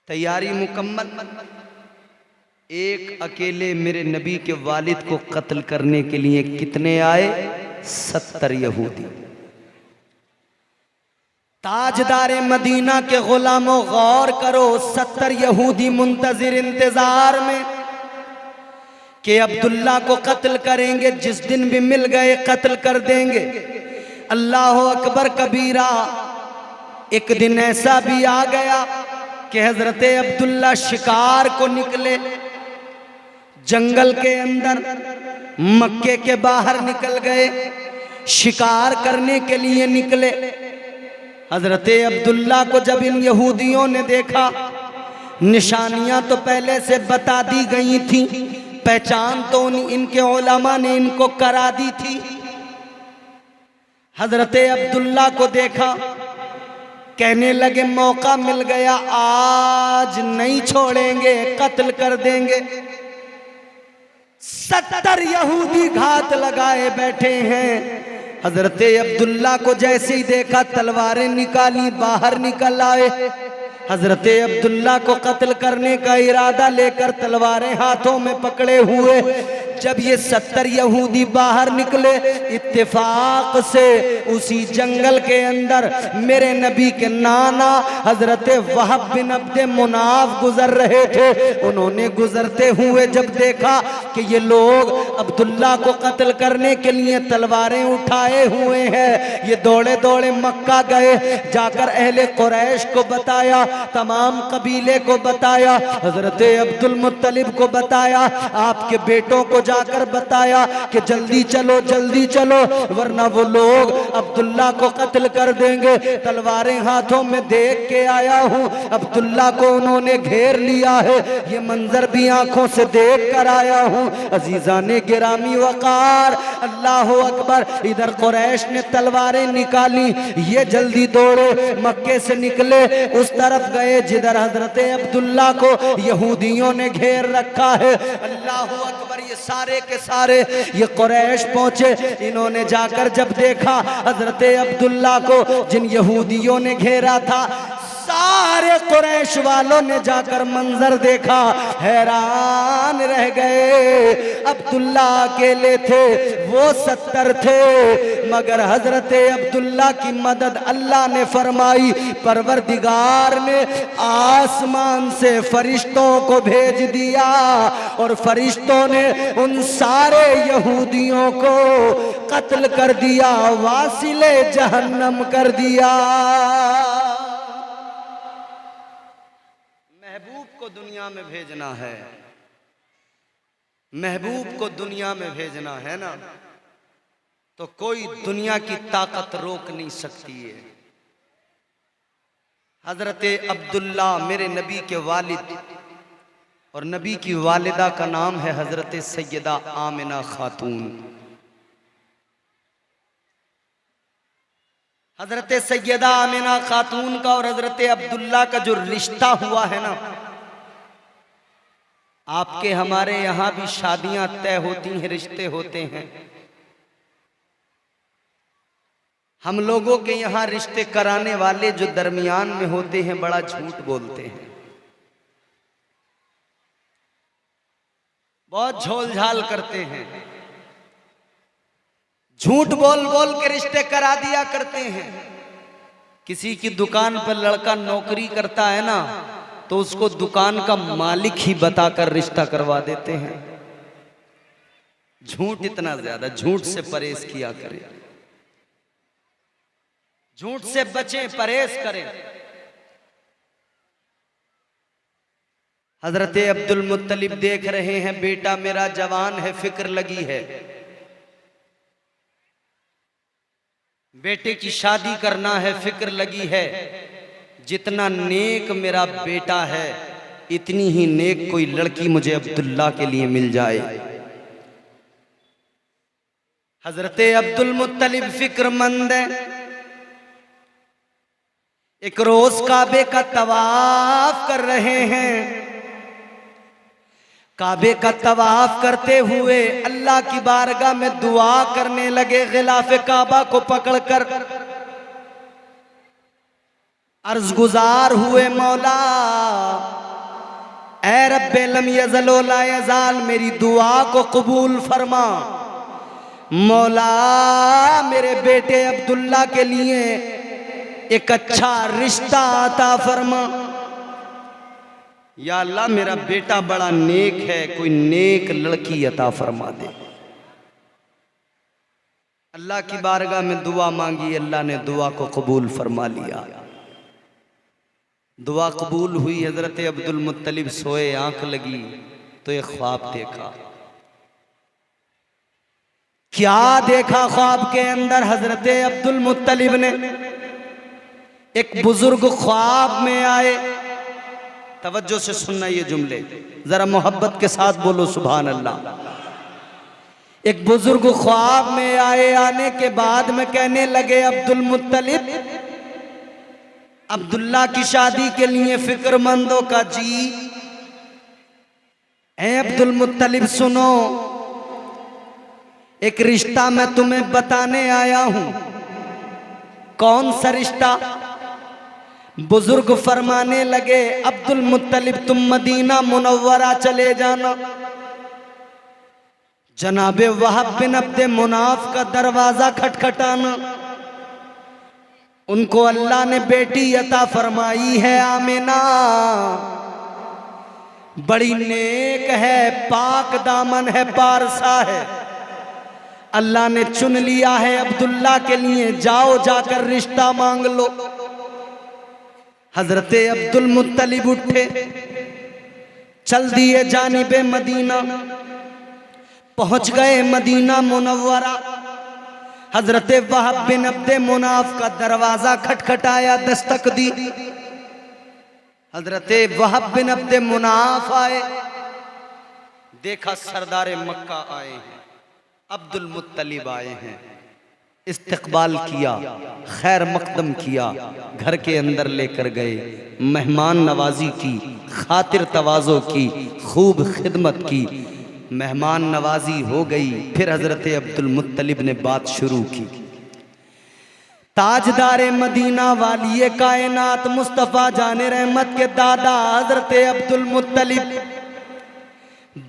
तैयारी मुकम्मल। एक अकेले मेरे नबी के वालिद को कत्ल करने के लिए कितने आए? 70 यहूदी। ताजदारे मदीना के गुलामों गौर करो, 70 यहूदी मुंतजिर इंतजार में कि अब्दुल्ला को कत्ल करेंगे, जिस दिन भी मिल गए कत्ल कर देंगे। अल्लाह अकबर कबीरा। एक दिन ऐसा भी आ गया कि हजरत अब्दुल्ला शिकार को निकले, जंगल के अंदर मक्के के बाहर निकल गए, शिकार करने के लिए निकले। हजरत अब्दुल्ला को जब इन यहूदियों ने देखा, निशानियां तो पहले से बता दी गई थी, पहचान तो इनके उलमा ने इनको करा दी थी। हजरत अब्दुल्ला को देखा, कहने लगे मौका मिल गया, आज नहीं छोड़ेंगे, कत्ल कर देंगे। 70 यहूदी घात लगाए बैठे हैं। हजरत अब्दुल्ला को जैसे ही देखा तलवारें निकाली, बाहर निकल आए। हजरत अब्दुल्ला को कत्ल करने का इरादा लेकर तलवारें हाथों में पकड़े हुए जब ये 70 यहूदी बाहर निकले, इत्तेफाक से उसी जंगल के अंदर मेरे नबी के नाना हजरत वहब बिन अब्द मुनाफ गुजर रहे थे। उन्होंने गुजरते हुए जब देखा कि ये लोग अब्दुल्ला को कत्ल करने के लिए तलवारें उठाए हुए हैं, ये दौड़े दौड़े मक्का गए, जाकर अहले कुरैश को बताया, तमाम कबीले को बताया, हजरत अब्दुल मुत्तलिब को बताया, आपके बेटों को जाकर बताया कि जल्दी चलो जल्दी चलो, वरना वो लोग अब्दुल्ला को कत्ल कर देंगे। तलवारें हाथों में देख के आया हूँ, अब्दुल्ला को उन्होंने घेर लिया है, ये मंजर भी आंखों से देख कर आया हूँ। अजीजाने गिरामी वकार, अल्लाह अकबर। इधर कुरैश ने तलवारें निकाली, ये जल्दी दौड़े मक्के से निकले, उस तरफ गए जिधर हजरत अब्दुल्ला को यहूदियों ने घेर रखा है। अल्लाह अकबर। ये सारे के सारे ये कुरैश पहुंचे। इन्होंने जाकर जब देखा हजरत अब्दुल्ला को जिन यहूदियों ने घेरा था, सारे कुरैश वालों ने जाकर मंजर देखा, हैरान रह गए। अब्दुल्ला अकेले थे, वो 70 थे, मगर हजरत अब्दुल्ला की मदद अल्लाह ने फरमाई। परवरदिगार ने आसमान से फरिश्तों को भेज दिया और फरिश्तों ने उन सारे यहूदियों को कत्ल कर दिया, वासिले जहन्नम कर दिया। महबूब को दुनिया में भेजना है, महबूब को दुनिया में भेजना है ना, तो कोई दुनिया की ताकत रोक नहीं सकती है। हजरत अब्दुल्ला मेरे नबी के वालिद और नबी की वालिदा का नाम है हजरत सैयदा आमिना खातून। हजरत सैयदा आमिना खातून का और हजरत अब्दुल्ला का जो रिश्ता हुआ है ना, आपके हमारे यहां भी शादियां तय होती हैं, रिश्ते होते हैं। हम लोगों के यहां रिश्ते कराने वाले जो दरमियान में होते हैं बड़ा झूठ बोलते हैं, बहुत झोलझाल करते हैं, झूठ बोल बोल के रिश्ते करा दिया करते हैं। किसी की दुकान पर लड़का नौकरी करता है ना, तो उसको दुकान का मालिक ही बताकर रिश्ता करवा देते हैं। झूठ इतना ज्यादा, झूठ से परहेज किया करें, झूठ से बचें, परहेज करें। हजरत अब्दुल मुत्तलिब देख रहे हैं बेटा मेरा जवान है, फिक्र लगी है, बेटे की शादी करना है, फिक्र लगी है। जितना नेक मेरा बेटा है इतनी ही नेक कोई लड़की मुझे अब्दुल्ला के लिए मिल जाए। हजरत अब्दुल मुत्तलिब फिक्रमंद है। एक रोज काबे का तवाफ कर रहे हैं। काबे का तवाफ करते हुए अल्लाह की बारगाह में दुआ करने लगे। गिलाफ काबा को पकड़कर अर्ज गुजार हुए, मौला ऐ रब्बे लम यज़ल व ला यज़ाल, मेरी दुआ को कबूल फरमा। मौला मेरे बेटे अब्दुल्ला के लिए एक अच्छा रिश्ता अता फरमा। या अल्लाह मेरा बेटा बड़ा नेक है, कोई नेक लड़की अता फरमा दे। अल्लाह की बारगाह में दुआ मांगी, अल्लाह ने दुआ को कबूल फरमा लिया। दुआ कबूल हुई। हजरत अब्दुल मुत्तलिब सोए, आंख लगी तो एक ख्वाब देखा। क्या देखा ख्वाब के अंदर हजरत अब्दुल मुत्तलिब ने? एक बुजुर्ग ख्वाब में आए। तवज्जो से सुनना ये जुमले, जरा मोहब्बत के साथ बोलो सुभान अल्लाह। एक बुजुर्ग ख्वाब में आए। आने के बाद में कहने लगे अब्दुल मुत्तलिब, अब्दुल्ला की शादी के लिए फिक्रमंदों का जी। ऐ अब्दुल मुत्तलिब सुनो, एक रिश्ता मैं तुम्हें बताने आया हूं। कौन सा रिश्ता? बुजुर्ग फरमाने लगे अब्दुल मुत्तलिब तुम मदीना मुनव्वरा चले जाना। जनाबे वहाब बिन अब्दे मुनाफ का दरवाजा खटखटाना। उनको अल्लाह ने बेटी अता फरमाई है आमिना, बड़ी नेक है, पाक दामन है, पारसा है। अल्लाह ने चुन लिया है अब्दुल्ला के लिए, जाओ जाकर रिश्ता मांग लो। हजरत अब्दुल मुत्तलिब उठे, चल दिए जानिबे मदीना। पहुंच गए मदीना मुनव्वरा। हजरत वहाब बिन अब्दे मुनाफ का दरवाजा खटखटाया, दस्तक दी। हजरत वहाब बिन अब्दे मुनाफ आए। देखा सरदार मक्का आए हैं, अब्दुल मुत्तलिब आए हैं। इस्तकबाल किया, खैर मकदम किया, घर के अंदर लेकर गए, मेहमान नवाजी की, खातिर तवाज़ो की, खूब खिदमत की। मेहमान नवाजी हो गई। फिर हजरत अब्दुल मुत्तलिब ने बात शुरू की। ताजदारे मदीना वाली कायनात मुस्तफ़ा जाने रहमत के दादा हजरत अब्दुल मुत्तलिब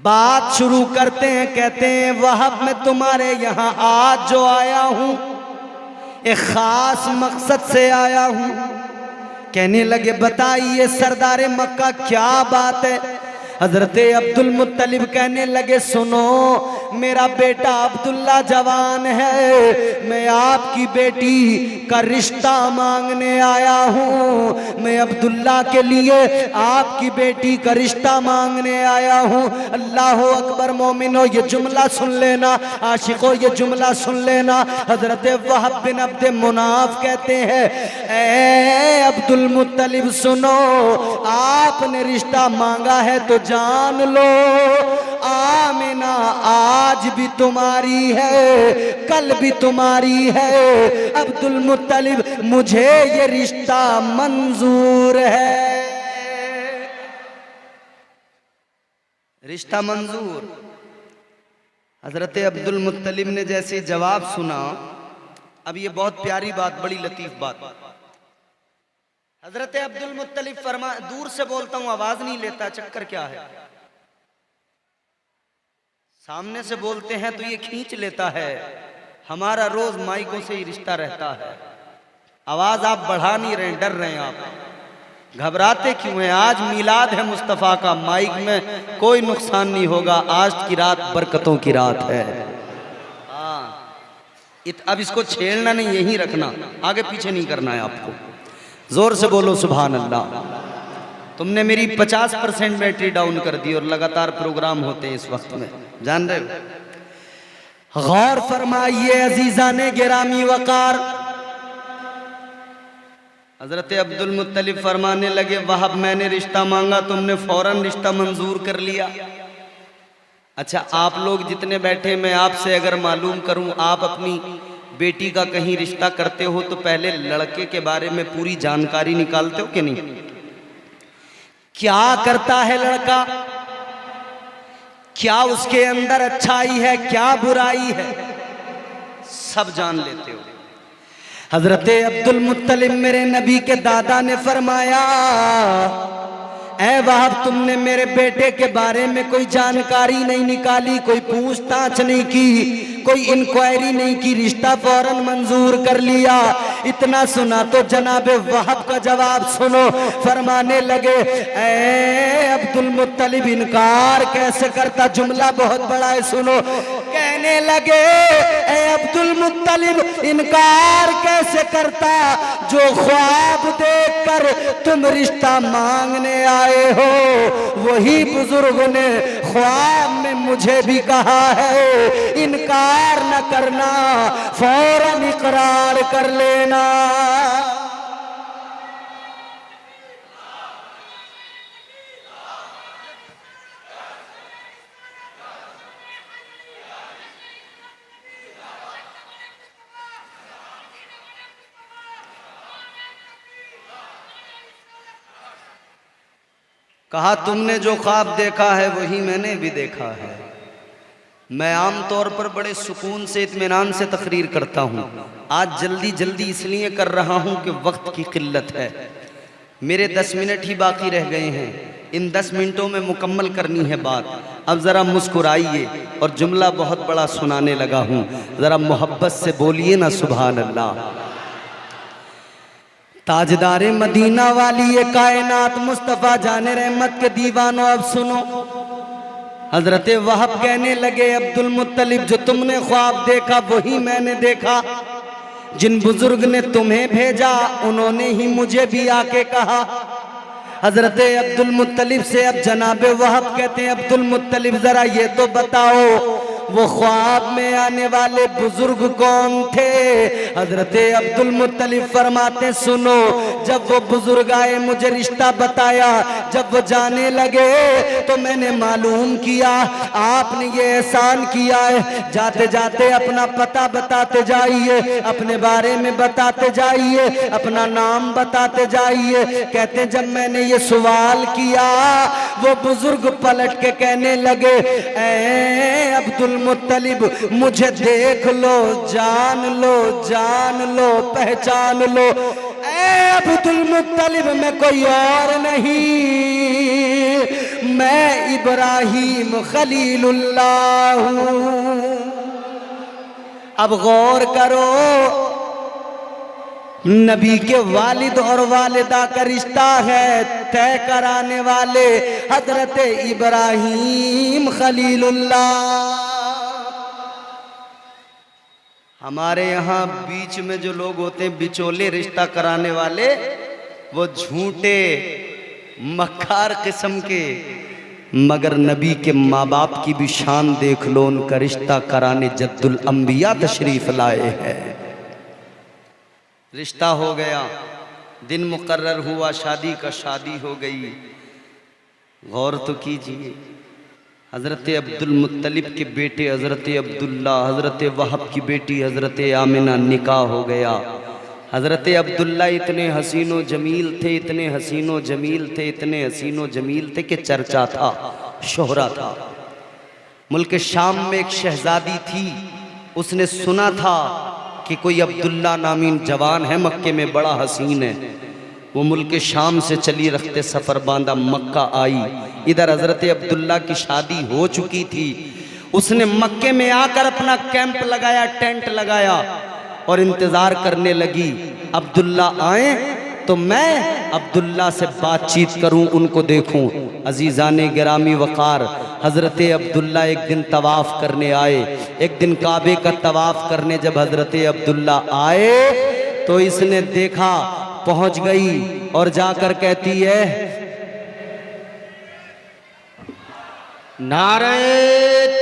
बात शुरू करते हैं। कहते हैं वहाब मैं तुम्हारे यहाँ आज जो आया हूँ एक खास मकसद से आया हूँ। कहने लगे बताइए सरदारे मक्का क्या बात है। हजरत अब्दुल मुत्तलिब कहने लगे सुनो मेरा बेटा अब्दुल्ला जवान है, मैं आपकी बेटी का रिश्ता मांगने आया हूँ। मैं अब्दुल्ला के लिए आपकी बेटी का रिश्ता मांगने आया हूँ। अल्लाह अकबर। मोमिनो ये जुमला सुन लेना, आशिको ये जुमला सुन लेना। हजरत वहाब बिन अब्द मुनाफ कहते हैं ए अब्दुल मुत्तलिब सुनो, आपने रिश्ता मांगा है तो जान लो आमिना आज भी तुम्हारी है, कल भी तुम्हारी है। अब्दुल मुत्तलिब मुझे ये रिश्ता मंजूर है। रिश्ता मंजूर। हजरत अब्दुल मुत्तलिब ने जैसे जवाब सुना, अब ये बहुत प्यारी बात, बड़ी लतीफ बात। हजरत अब्दुल मुत्तलिब फरमा, दूर से बोलता हूं आवाज नहीं लेता, चक्कर क्या है? सामने से बोलते हैं तो ये खींच लेता है। हमारा रोज माइकों से ही रिश्ता रहता है। आवाज आप बढ़ा नहीं रहे, डर रहे हैं आप, घबराते क्यों हैं? आज मिलाद है मुस्तफ़ा का, माइक में कोई नुकसान नहीं होगा। आज की रात बरकतों की रात है। अब इसको छेड़ना नहीं, यहीं रखना, आगे पीछे नहीं करना है आपको। जोर से बोलो सुभान अल्लाह। तुमने मेरी 50% बैटरी डाउन कर दी और लगातार प्रोग्राम होते हैं इस वक्त में, जान रहे हो? गौर फरमाइए अजीजाने गिरामी वकार। हजरत अब्दुल मुत्तलिब फरमाने लगे वहाब मैंने रिश्ता मांगा, तुमने फौरन रिश्ता मंजूर कर लिया। अच्छा आप लोग जितने बैठे, मैं आपसे अगर मालूम करूं आप अपनी बेटी का कहीं रिश्ता करते हो तो पहले लड़के के बारे में पूरी जानकारी निकालते हो कि नहीं? क्या करता है लड़का, क्या उसके अंदर अच्छाई है, क्या बुराई है, सब जान लेते हो। हजरत अब्दुल मुत्तलिब मेरे नबी के दादा ने फरमाया ऐ वहाब तुमने मेरे बेटे के बारे में कोई जानकारी नहीं निकाली, कोई पूछताछ नहीं की, कोई इंक्वायरी नहीं की, रिश्ता फौरन मंजूर कर लिया। इतना सुना तो जनाबे वहाब का जवाब सुनो। फरमाने लगे ऐ अब्दुल मुत्तलिब इनकार कैसे करता, जुमला बहुत बड़ा है सुनो। कहने लगे ऐ अब्दुल मुत्तलिब इनकार कैसे करता, जो ख्वाब देखकर तुम रिश्ता मांगने आए हो वही बुजुर्ग ने ख्वाब में मुझे भी कहा है इनकार न करना, फौरन इकरार कर लेना। कहा तुमने जो ख्वाब देखा है वही मैंने भी देखा है। मैं आम तौर पर बड़े सुकून से इत्मीनान से तकरीर करता हूँ, आज जल्दी जल्दी इसलिए कर रहा हूँ कि वक्त की किल्लत है। मेरे 10 मिनट ही बाकी रह गए हैं, इन 10 मिनटों में मुकम्मल करनी है बात। अब ज़रा मुस्कुराइए और जुमला बहुत बड़ा सुनाने लगा हूँ, ज़रा मोहब्बत से बोलिए ना सुभान अल्लाह। ताजदारे मदीना वाली ये कायनात मुस्तफ़ा जाने रहमत के दीवानों अब सुनो। हजरत वहाब कहने लगे अब्दुल मुत्तलिब जो तुमने ख्वाब देखा वही मैंने देखा, जिन बुजुर्ग ने तुम्हें भेजा उन्होंने ही मुझे भी आके कहा। हजरत अब्दुल मुत्तलिब से अब जनाबे वहाब कहते हैं अब्दुल मुत्तलिब जरा ये तो बताओ वो ख्वाब में आने वाले बुजुर्ग कौन थे? हजरत अब्दुल मुत्तलिब फरमाते सुनो, जब वो बुजुर्ग आए मुझे रिश्ता बताया, जब वो जाने लगे तो मैंने मालूम किया आपने ये एहसान किया है, जाते जाते अपना पता बताते जाइए, अपने बारे में बताते जाइए, अपना नाम बताते जाइए। कहते जब मैंने ये सवाल किया वो बुजुर्ग पलट के कहने लगे, ऐ अब्दुल मुत्तलिब, मुझे देख लो, जान लो, जान लो, पहचान लो। ऐ अब्दुल मुत्तलिब, मैं कोई और नहीं, मैं इब्राहीम खलीलुल्लाह हूं। अब गौर करो, नबी के वालिद और वालिदा का रिश्ता है तय कराने वाले हजरत इब्राहीम खलीलुल्लाह। हमारे यहाँ बीच में जो लोग होते हैं बिचौले रिश्ता कराने वाले, वो झूठे मक्कार किस्म के, मगर नबी के माँ बाप की भी शान देख लो, उनका रिश्ता कराने जद्दुल अंबिया तशरीफ लाए हैं। रिश्ता हो गया, दिन मुकर्रर हुआ शादी का, शादी हो गई। गौर तो कीजिए, हज़रत अब्दुल मुत्तलिब के बेटे हज़रत अब्दुल्ला, हज़रत वहब की बेटी हज़रत आमिना निकाह हो गया। हज़रत अब्दुल्ला इतने हसीनो जमील थे, इतने हसीनो जमील थे, इतने हसीनो जमील थे कि चर्चा था, शोहरा था। मुल्क शाम में एक शहजादी थी, उसने सुना था कि कोई अब्दुल्ला नामीन जवान है मक्के में, बड़ा हसीन है। वो मुल्क शाम से चली रखते सफ़र बांधा मक्का आई। इधर हज़रत अब्दुल्ला की शादी हो चुकी थी। उसने मक्के में आकर अपना कैंप लगाया, टेंट लगाया और इंतज़ार करने लगी अब्दुल्ला आए तो मैं अब्दुल्ला से बातचीत करूं, उनको देखूं। अजीज़ाने गिरामी वक़ार, हज़रत अब्दुल्ला एक दिन तवाफ़ करने आए। एक दिन काबे का तवाफ़ करने जब हज़रत अब्दुल्ला आए तो इसने देखा, पहुंच गई और जाकर कहती है, नारे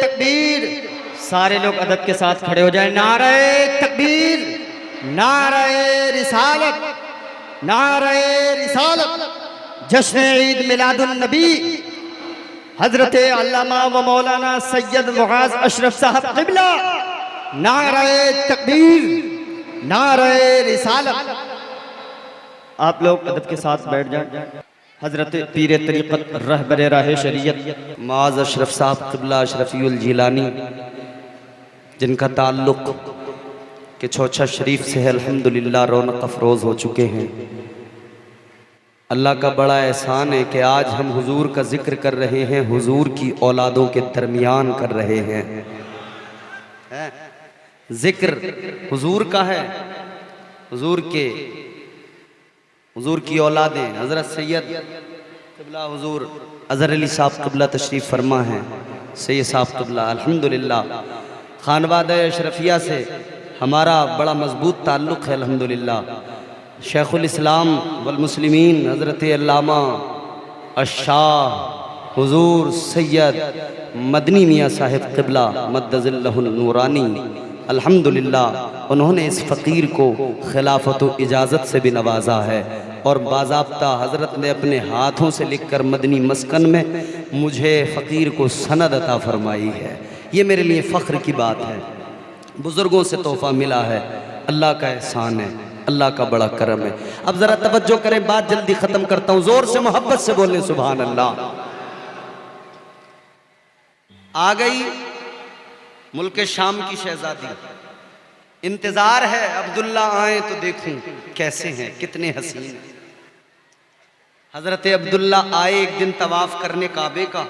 तकबीर। सारे लोग अदब के साथ खड़े हो जाएं। नारे तकबीर, नारे रिसालत, नारे रिसालत। जश्न ईद मिलादुन नबी हजरत अल्लामा व मौलाना सैयद मुआज़ अशरफ साहब क़िबला। नारे तकबीर, नारे रिसालत। आप लोग अदब के साथ बैठ जाएं। हजरत पीर तरीक़त रहबर राह शरीयत मुआज़ अशरफ साहब क़िबला अशरफीउल जिलानी, जिनका ताल्लुक़ के चौचा शरीफ से है, अल्हम्दुलिल्लाह रौनक अफरोज़ हो चुके हैं। अल्लाह का बड़ा एहसान है कि आज हम हुजूर का जिक्र कर रहे हैं, हुजूर की औलादों के दरमियान कर रहे हैं। जिक्र हुजूर का है, हुजूर की औलादें हज़रत सैयद क़िबला हुजूर अज़हर अली साहब क़िबला तशरीफ़ फरमा हैं। सैयद साहब क़िबला अल्हम्दुलिल्लाह खानवादा अशरफिया से हमारा बड़ा मजबूत ताल्लुक़ है अल्हम्दुलिल्लाह। शेखुल इस्लाम वल मुस्लिमीन हज़रत अल्लामा अशाह हुजूर सैयद मदनी मियाँ साहिब क़िबला मद्दज़िल्लहुल नूरानी, अल्हम्दुलिल्लाह उन्होंने इस फ़कीर को खिलाफत व इजाज़त से भी नवाजा है और बाज़ाब्ता हज़रत ने अपने हाथों से लिखकर मदनी मस्कन में मुझे फ़कीर को सनद अता फरमाई है। ये मेरे लिए फ़ख्र की बात है, बुज़ुर्गों से तोहफ़ा मिला है, अल्लाह का एहसान है, अल्लाह का बड़ा करम है। अब ज़रा तवज्जो करें, बात जल्दी ख़त्म करता हूँ, ज़ोर से मोहब्बत से बोलें सुभान अल्लाह। आ गई मुल्क शाम की शहजादी, इंतज़ार है अब्दुल्ला आए तो देखूं कैसे हैं, कितने हसीन हैं। हज़रत अब्दुल्ला आए एक दिन तवाफ़ करने काबे का,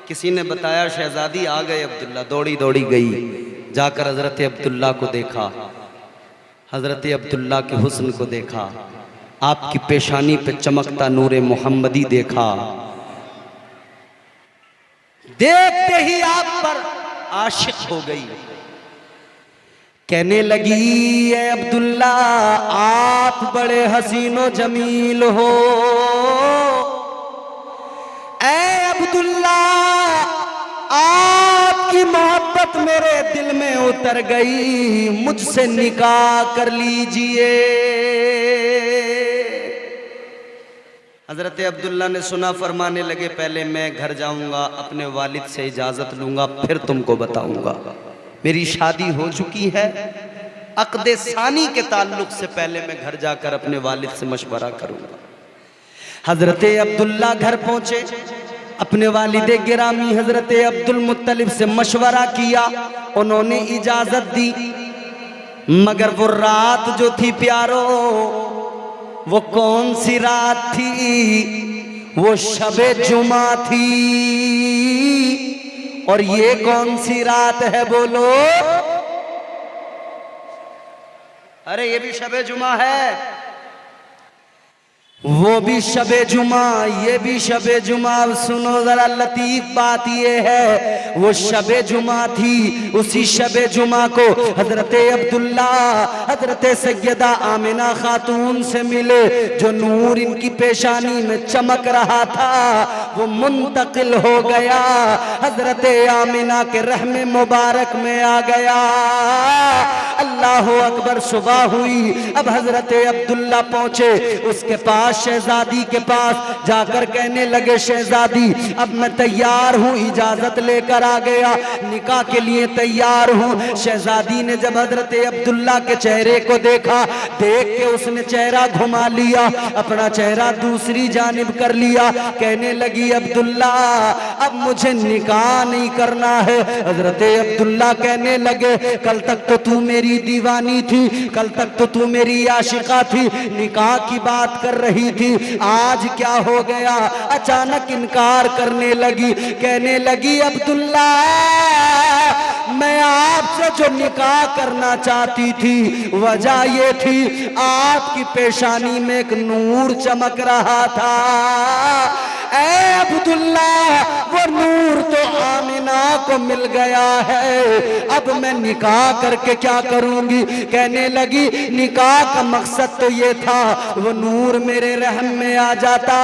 किसी ने बताया शहजादी आ गए अब्दुल्ला, दौड़ी दौड़ी गई, जाकर हज़रत अब्दुल्ला को देखा, हज़रत अब्दुल्ला के हुस्न को देखा, आपकी पेशानी पे चमकता नूरे मोहम्मदी देखा। देखते ही आप पर आशिक हो गई, कहने लगी ए अब्दुल्ला आप बड़े हसीनो जमील हो, ए अब्दुल्ला आपकी मोहब्बत मेरे दिल में उतर गई, मुझसे निकाह कर लीजिए। हज़रत अब्दुल्ला ने सुना, फरमाने लगे पहले मैं घर जाऊंगा, अपने वालिद से इजाज़त लूंगा, फिर तुमको बताऊंगा। मेरी शादी हो चुकी है, अक़्द सानी के ताल्लुक़ से पहले मैं घर जाकर अपने वालिद से मशवरा करूंगा। हज़रत अब्दुल्ला घर पहुंचे, अपने वालिदे गिरामी हजरत अब्दुल मुत्तलिब से मशवरा किया, उन्होंने इजाजत दी। मगर वो रात जो थी प्यारो, वो कौन सी रात थी? वो शबे जुमा थी। और ये कौन सी रात है बोलो? अरे ये भी शबे जुमा है, वो भी शबे जुमा, ये भी शबे जुमा। सुनो जरा लतीफ बात ये है, वो शबे जुमा थी, उसी शबे जुमा को हजरत अब्दुल्ला हजरत सैयदा आमिना खातून से मिले। जो नूर इनकी पेशानी में चमक रहा था वो मुंतकिल हो गया, हजरत आमिना के रहमे मुबारक में आ गया। अल्लाह अकबर। सुबह हुई, अब हजरत अब्दुल्ला पहुंचे उसके पास, शहजादी के पास जाकर कहने लगे, शहजादी अब मैं तैयार हूँ, इजाजत लेकर आ गया, निकाह के लिए तैयार हूँ। शहजादी ने जब हजरत अब्दुल्ला के चेहरे को देखा, देख के उसने चेहरा घुमा लिया, अपना चेहरा दूसरी जानिब कर लिया। कहने लगी, अब्दुल्ला अब मुझे निकाह नहीं करना है। हजरत अब्दुल्ला कहने लगे, कल तक तो तू मेरी दीवानी थी, कल तक तो तू मेरी आशिका थी, निकाह की बात कर रही थी, आज क्या हो गया? अचानक इनकार करने लगी। कहने लगी, अब्दुल्ला मैं आपसे जो निकाह करना चाहती थी वजह ये थी, आपकी पेशानी में एक नूर चमक रहा था। ऐ अब्दुल्ला वो नूर तो आमिना को मिल गया है, अब मैं निकाह करके क्या करूंगी? कहने लगी, निकाह का मकसद तो ये था वो नूर मेरे रहम में आ जाता,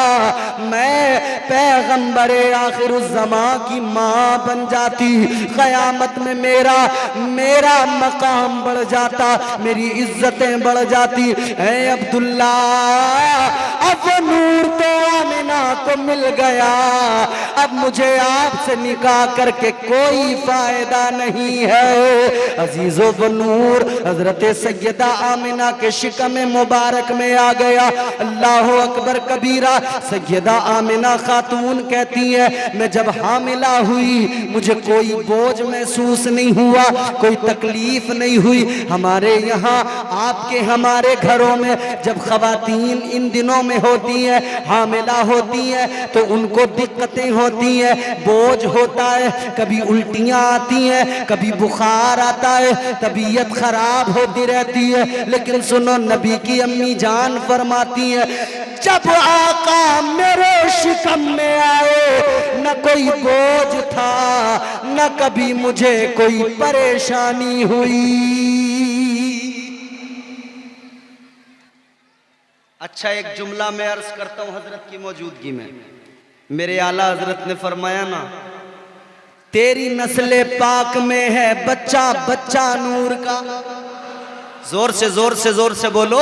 मैं पैगंबरे आखिरुज़्ज़मा की माँ बन जाती, क़यामत में मेरा मकाम बढ़ जाता, मेरी इज्जतें बढ़ जाती। ऐ अब्दुल्ला अब वो नूर तो आमिना को मिल गया, अब मुझे आपसे निकाह करके कोई फायदा नहीं है। अजीजो वो नूर हजरत सैयदा आमिना के शिकम मुबारक में आ गया। अल्लाह अकबर कबीरा। सैयदा आमिना खातून कहती है, मैं जब हामिला हुई मुझे कोई बोझ महसूस नहीं हुआ, कोई तकलीफ नहीं हुई। हमारे यहाँ आपके हमारे घरों में जब खवातीन इन दिनों में होती हैं, हामिला होती हैं, तो उनको दिक्कतें होती हैं, बोझ होता है, कभी उल्टियाँ आती हैं, कभी बुखार आता है, तबीयत खराब होती रहती है। लेकिन सुनो, नबी की अम्मी जान फरमाती है, जब आका मेरे शिकम में आए न कोई बोझ था, न कभी मुझे कोई परेशानी हुई। अच्छा, एक जुमला मैं अर्ज करता हूं हजरत की मौजूदगी में। मेरे आला हजरत ने फरमाया ना, तेरी नस्ले पाक में है बच्चा बच्चा नूर का। जोर से जोर से जोर से बोलो,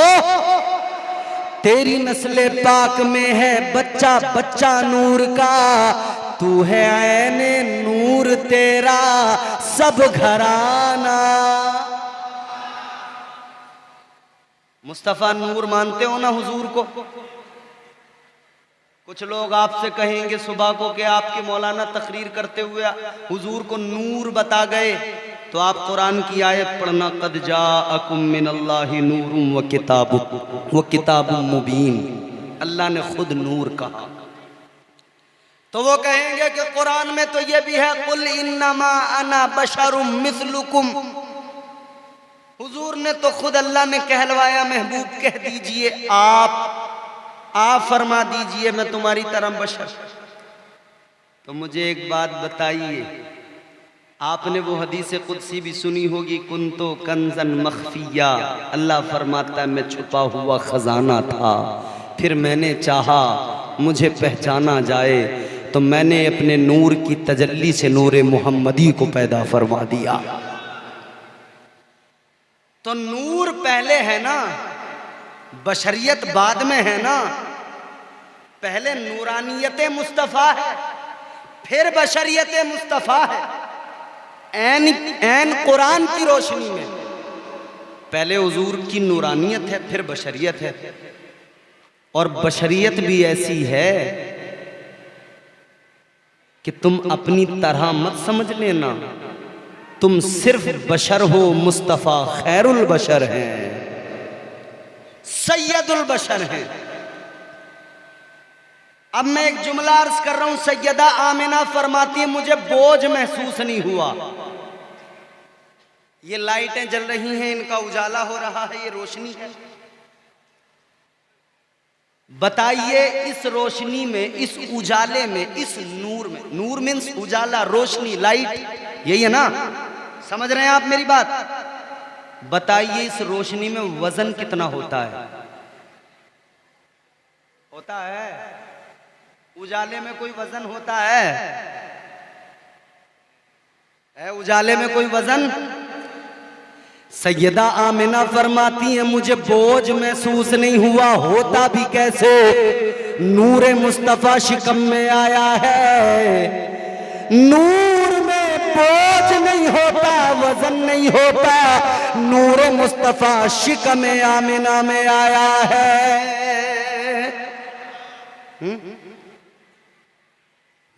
तेरी नस्ले पाक में है बच्चा बच्चा नूर का, तू है ऐने नूर तेरा सब घराना। मुस्तफ़ा नूर मानते हो ना हुजूर को? कुछ लोग आपसे कहेंगे सुबह को कि आपके मौलाना तकरीर करते हुए हुजूर को नूर बता गए, तो आप कुरान की आयत पढ़ना, कद जाअकुम मिनल्लाहि नूरुम व किताबुम मुबीन। अल्लाह ने खुद नूर कहा। तो वो कहेंगे कि कुरान में तो ये भी है, कुल इन्नमा अना बशरुम मिस्लुकुम। हुजूर ने तो खुद अल्लाह ने कहलवाया, महबूब कह दीजिए, आप फरमा दीजिए मैं तुम्हारी तरह बशर। तो मुझे एक बात बताइए, आपने वो हदीस कुदसी भी सुनी होगी, कुन तो कंजन मख्फिया। अल्लाह फरमाता है, मैं छुपा हुआ खजाना था, फिर मैंने चाहा मुझे पहचाना जाए, तो मैंने अपने नूर की तजल्ली से नूर मोहम्मदी को पैदा फरमा दिया। तो नूर पहले है ना, बशरियत बाद में है ना। पहले नूरानियत मुस्तफ़ा है, फिर बशरियत मुस्तफ़ा है। ऐन कुरान की रोशनी में पहले हुजूर की नूरानियत है, फिर बशरियत है। और बशरियत भी ऐसी है कि तुम अपनी तरह मत समझ लेना, तुम सिर्फ बशर हो, मुस्तफ़ा खैरुल बशर हैं, सैयदुल बशर हैं। अब मैं एक जुमला अर्ज कर रहा हूं, सैयदा आमिना फरमाती है मुझे बोझ महसूस नहीं हुआ। ये लाइटें जल रही हैं, इनका उजाला हो रहा है, ये रोशनी है। बताइए इस रोशनी में, इस उजाले में, इस नूर में, नूर मीन्स उजाला, रोशनी, लाइट, यही है ना? समझ रहे हैं आप मेरी बात? बताइए इस रोशनी में वजन कितना होता है? होता है? उजाले में कोई वजन होता है उजाले में कोई वजन? सैयदा आमिना फरमाती है मुझे बोझ महसूस नहीं हुआ, होता भी कैसे, नूरे मुस्तफा शिकम में आया है। नूर में बोझ नहीं होता, वजन नहीं होता, नूरे मुस्तफा शिकम आमिना में आया है।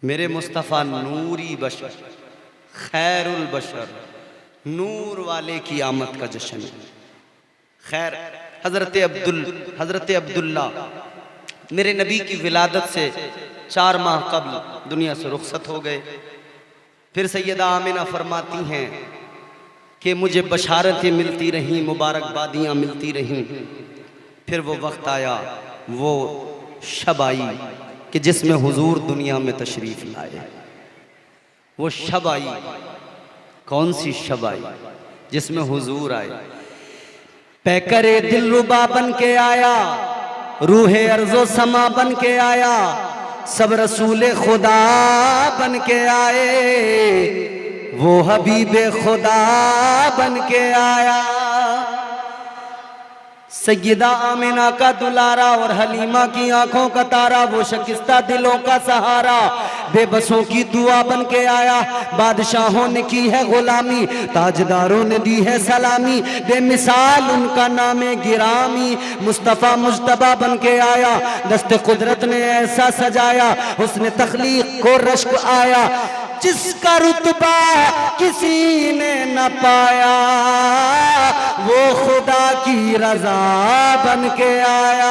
मेरे मुस्तफा नूरी बशर, खैरुल बशर, नूर वाले की आमद का जश्न है। खैर, हजरत अब्दुल्ला मेरे नबी की विलादत से 4 माह कबल दुनिया से रुखसत हो गए। फिर सैयदा आमिना फरमाती हैं कि मुझे बशारतें मिलती रहीं, मुबारकबादियाँ मिलती रहीं। फिर वो वक्त आया, वो शब आई कि जिसमें हुजूर दुनिया में तशरीफ लाए। वो शब आई, कौन सी शब आई? जिसमें हुजूर आए। पैकरे दिलरुबा बन के आया, रूहे अर्जो समा बन के आया, सब रसूले खुदा बन के आए, वो हबीबे खुदा बन के आया। सैयदा आमिना का दुलारा और हलीमा की आंखों का तारा, वो शकिस्ता दिलों का सहारा, बेबसों की दुआ बन के आया। बादशाहों ने की है गुलामी, ताजदारों ने दी है सलामी, बेमिसाल उनका नामे गिरामी। मुस्तफ़ा मुज्तबा बन के आया, दस्ते कुदरत ने ऐसा सजाया, उसने तख्लीक को रश्क आया, जिसका रुतबा किसी ने न पाया, वो खुदा की रजा बन के आया।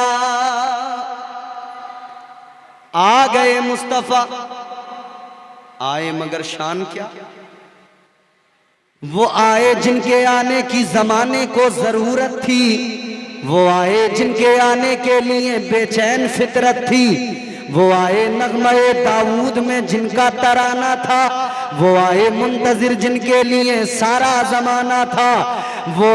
आ गए मुस्तफा, आए मगर शान क्या, वो आए जिनके आने की जमाने को जरूरत थी, वो आए जिनके आने के लिए बेचैन फितरत थी, वो आए नगमे दाऊद में जिनका तराना था, वो आए मुंतजिर जिनके लिए सारा जमाना था, वो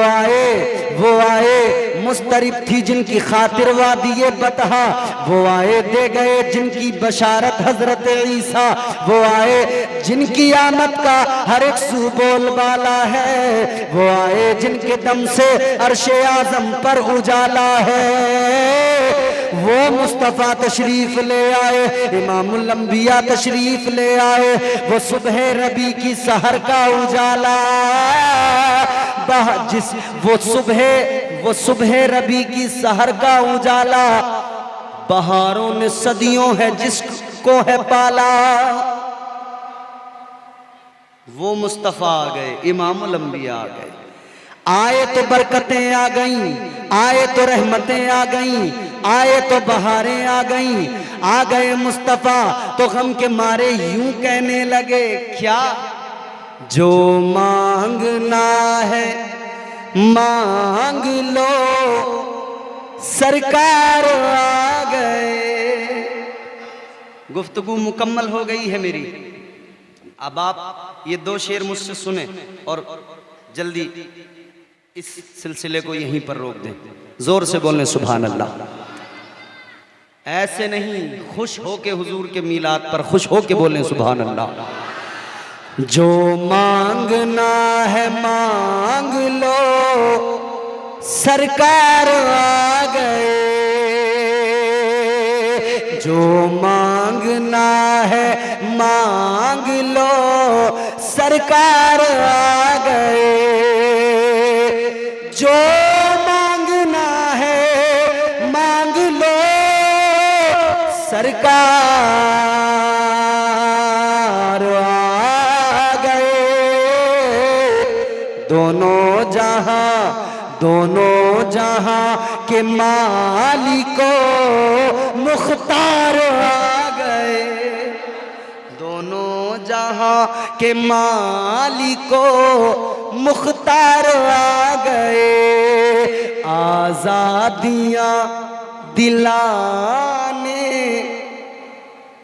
आए मुस्तरिब थी जिनकी खातिर वादिये बतहा, वो आए दे गए जिनकी बशारत हजरत ईसा, वो आए जिनकी आमद का हर एक सू बोलबाला है, वो आए जिनके दम से अर्शे आजम पर उजाला है। वो मुस्तफ़ा तशरीफ ले आए, इमामुल अंबिया तशरीफ ले आए, वो सुबह रबी की सहर का उजाला, वो सुबह रबी की सहर का उजाला, बहारों ने सदियों है जिसको है पाला। वो मुस्तफ़ा आ गए, इमामुल अंबिया आ गए। आए तो बरकतें आ गईं, आए तो रहमतें आ गईं, आए तो बहारें आ गईं, आ गए मुस्तफ़ा तो गम के मारे यूं कहने लगे क्या, जो मांगना है मांग लो, सरकार आ गए। गुफ्तगू मुकम्मल हो गई है मेरी। अब आप ये 2 शेर मुझसे सुने और जल्दी इस सिलसिले को यहीं पर रोक दें। जोर से बोलें सुभान अल्लाह। ऐसे नहीं, खुश हो के हुजूर के मीलाद पर खुश हो के बोलें सुभान अल्लाह। जो मांगना है मांग लो, सरकार आ गए, जो मांगना है मांग लो, सरकार आ गए, जो मांगना है मांग लो, सरकार दोनों जहां के मालिको मुख्तार आ गए, दोनों जहां के मालिको मुख्तार आ गए। आजादियां दिलाने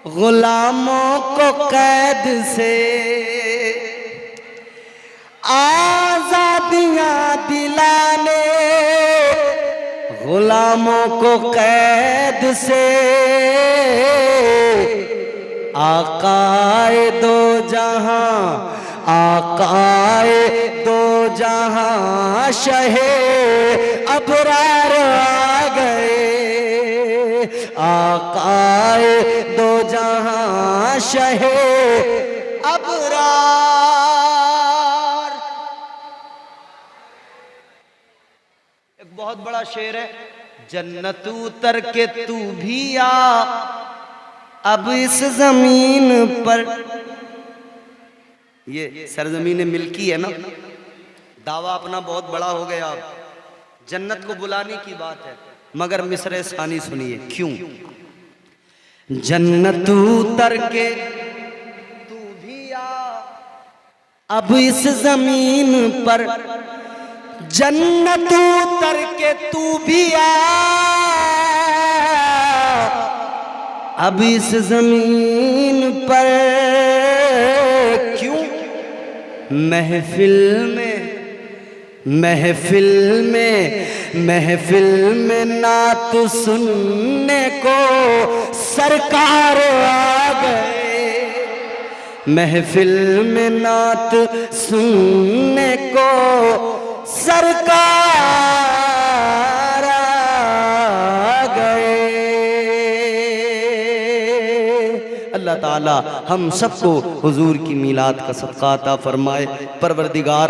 गुलामों को कैद से, आजादियां दिलाने गुलामों को कैद से। आकाए दो जहां, आकाए दो जहां शहे अबरार आ गए, आकाए दो जहां शहे अबरार। एक बहुत बड़ा शेर है, जन्नत उतर के तू भी आ अब इस जमीन पर। ये सरजमीन मिल्की है ना, दावा अपना बहुत बड़ा हो गया। अब जन्नत को बुलाने की बात है, मगर मिसरे सानी सुनिए क्यों। जन्नत उतर के तू भी आ अब इस जमीन पर, जन्नत उतर के तू भी आ अब इस जमीन पर। क्यों? महफिल में, महफिल में, महफिल में नात सुनने को सरकार आ गए, महफिल में नात सुनने को सरकार आ गए। अल्लाह ताला हम सबको हुजूर की मीलाद का सदका अता फरमाए। परवरदिगार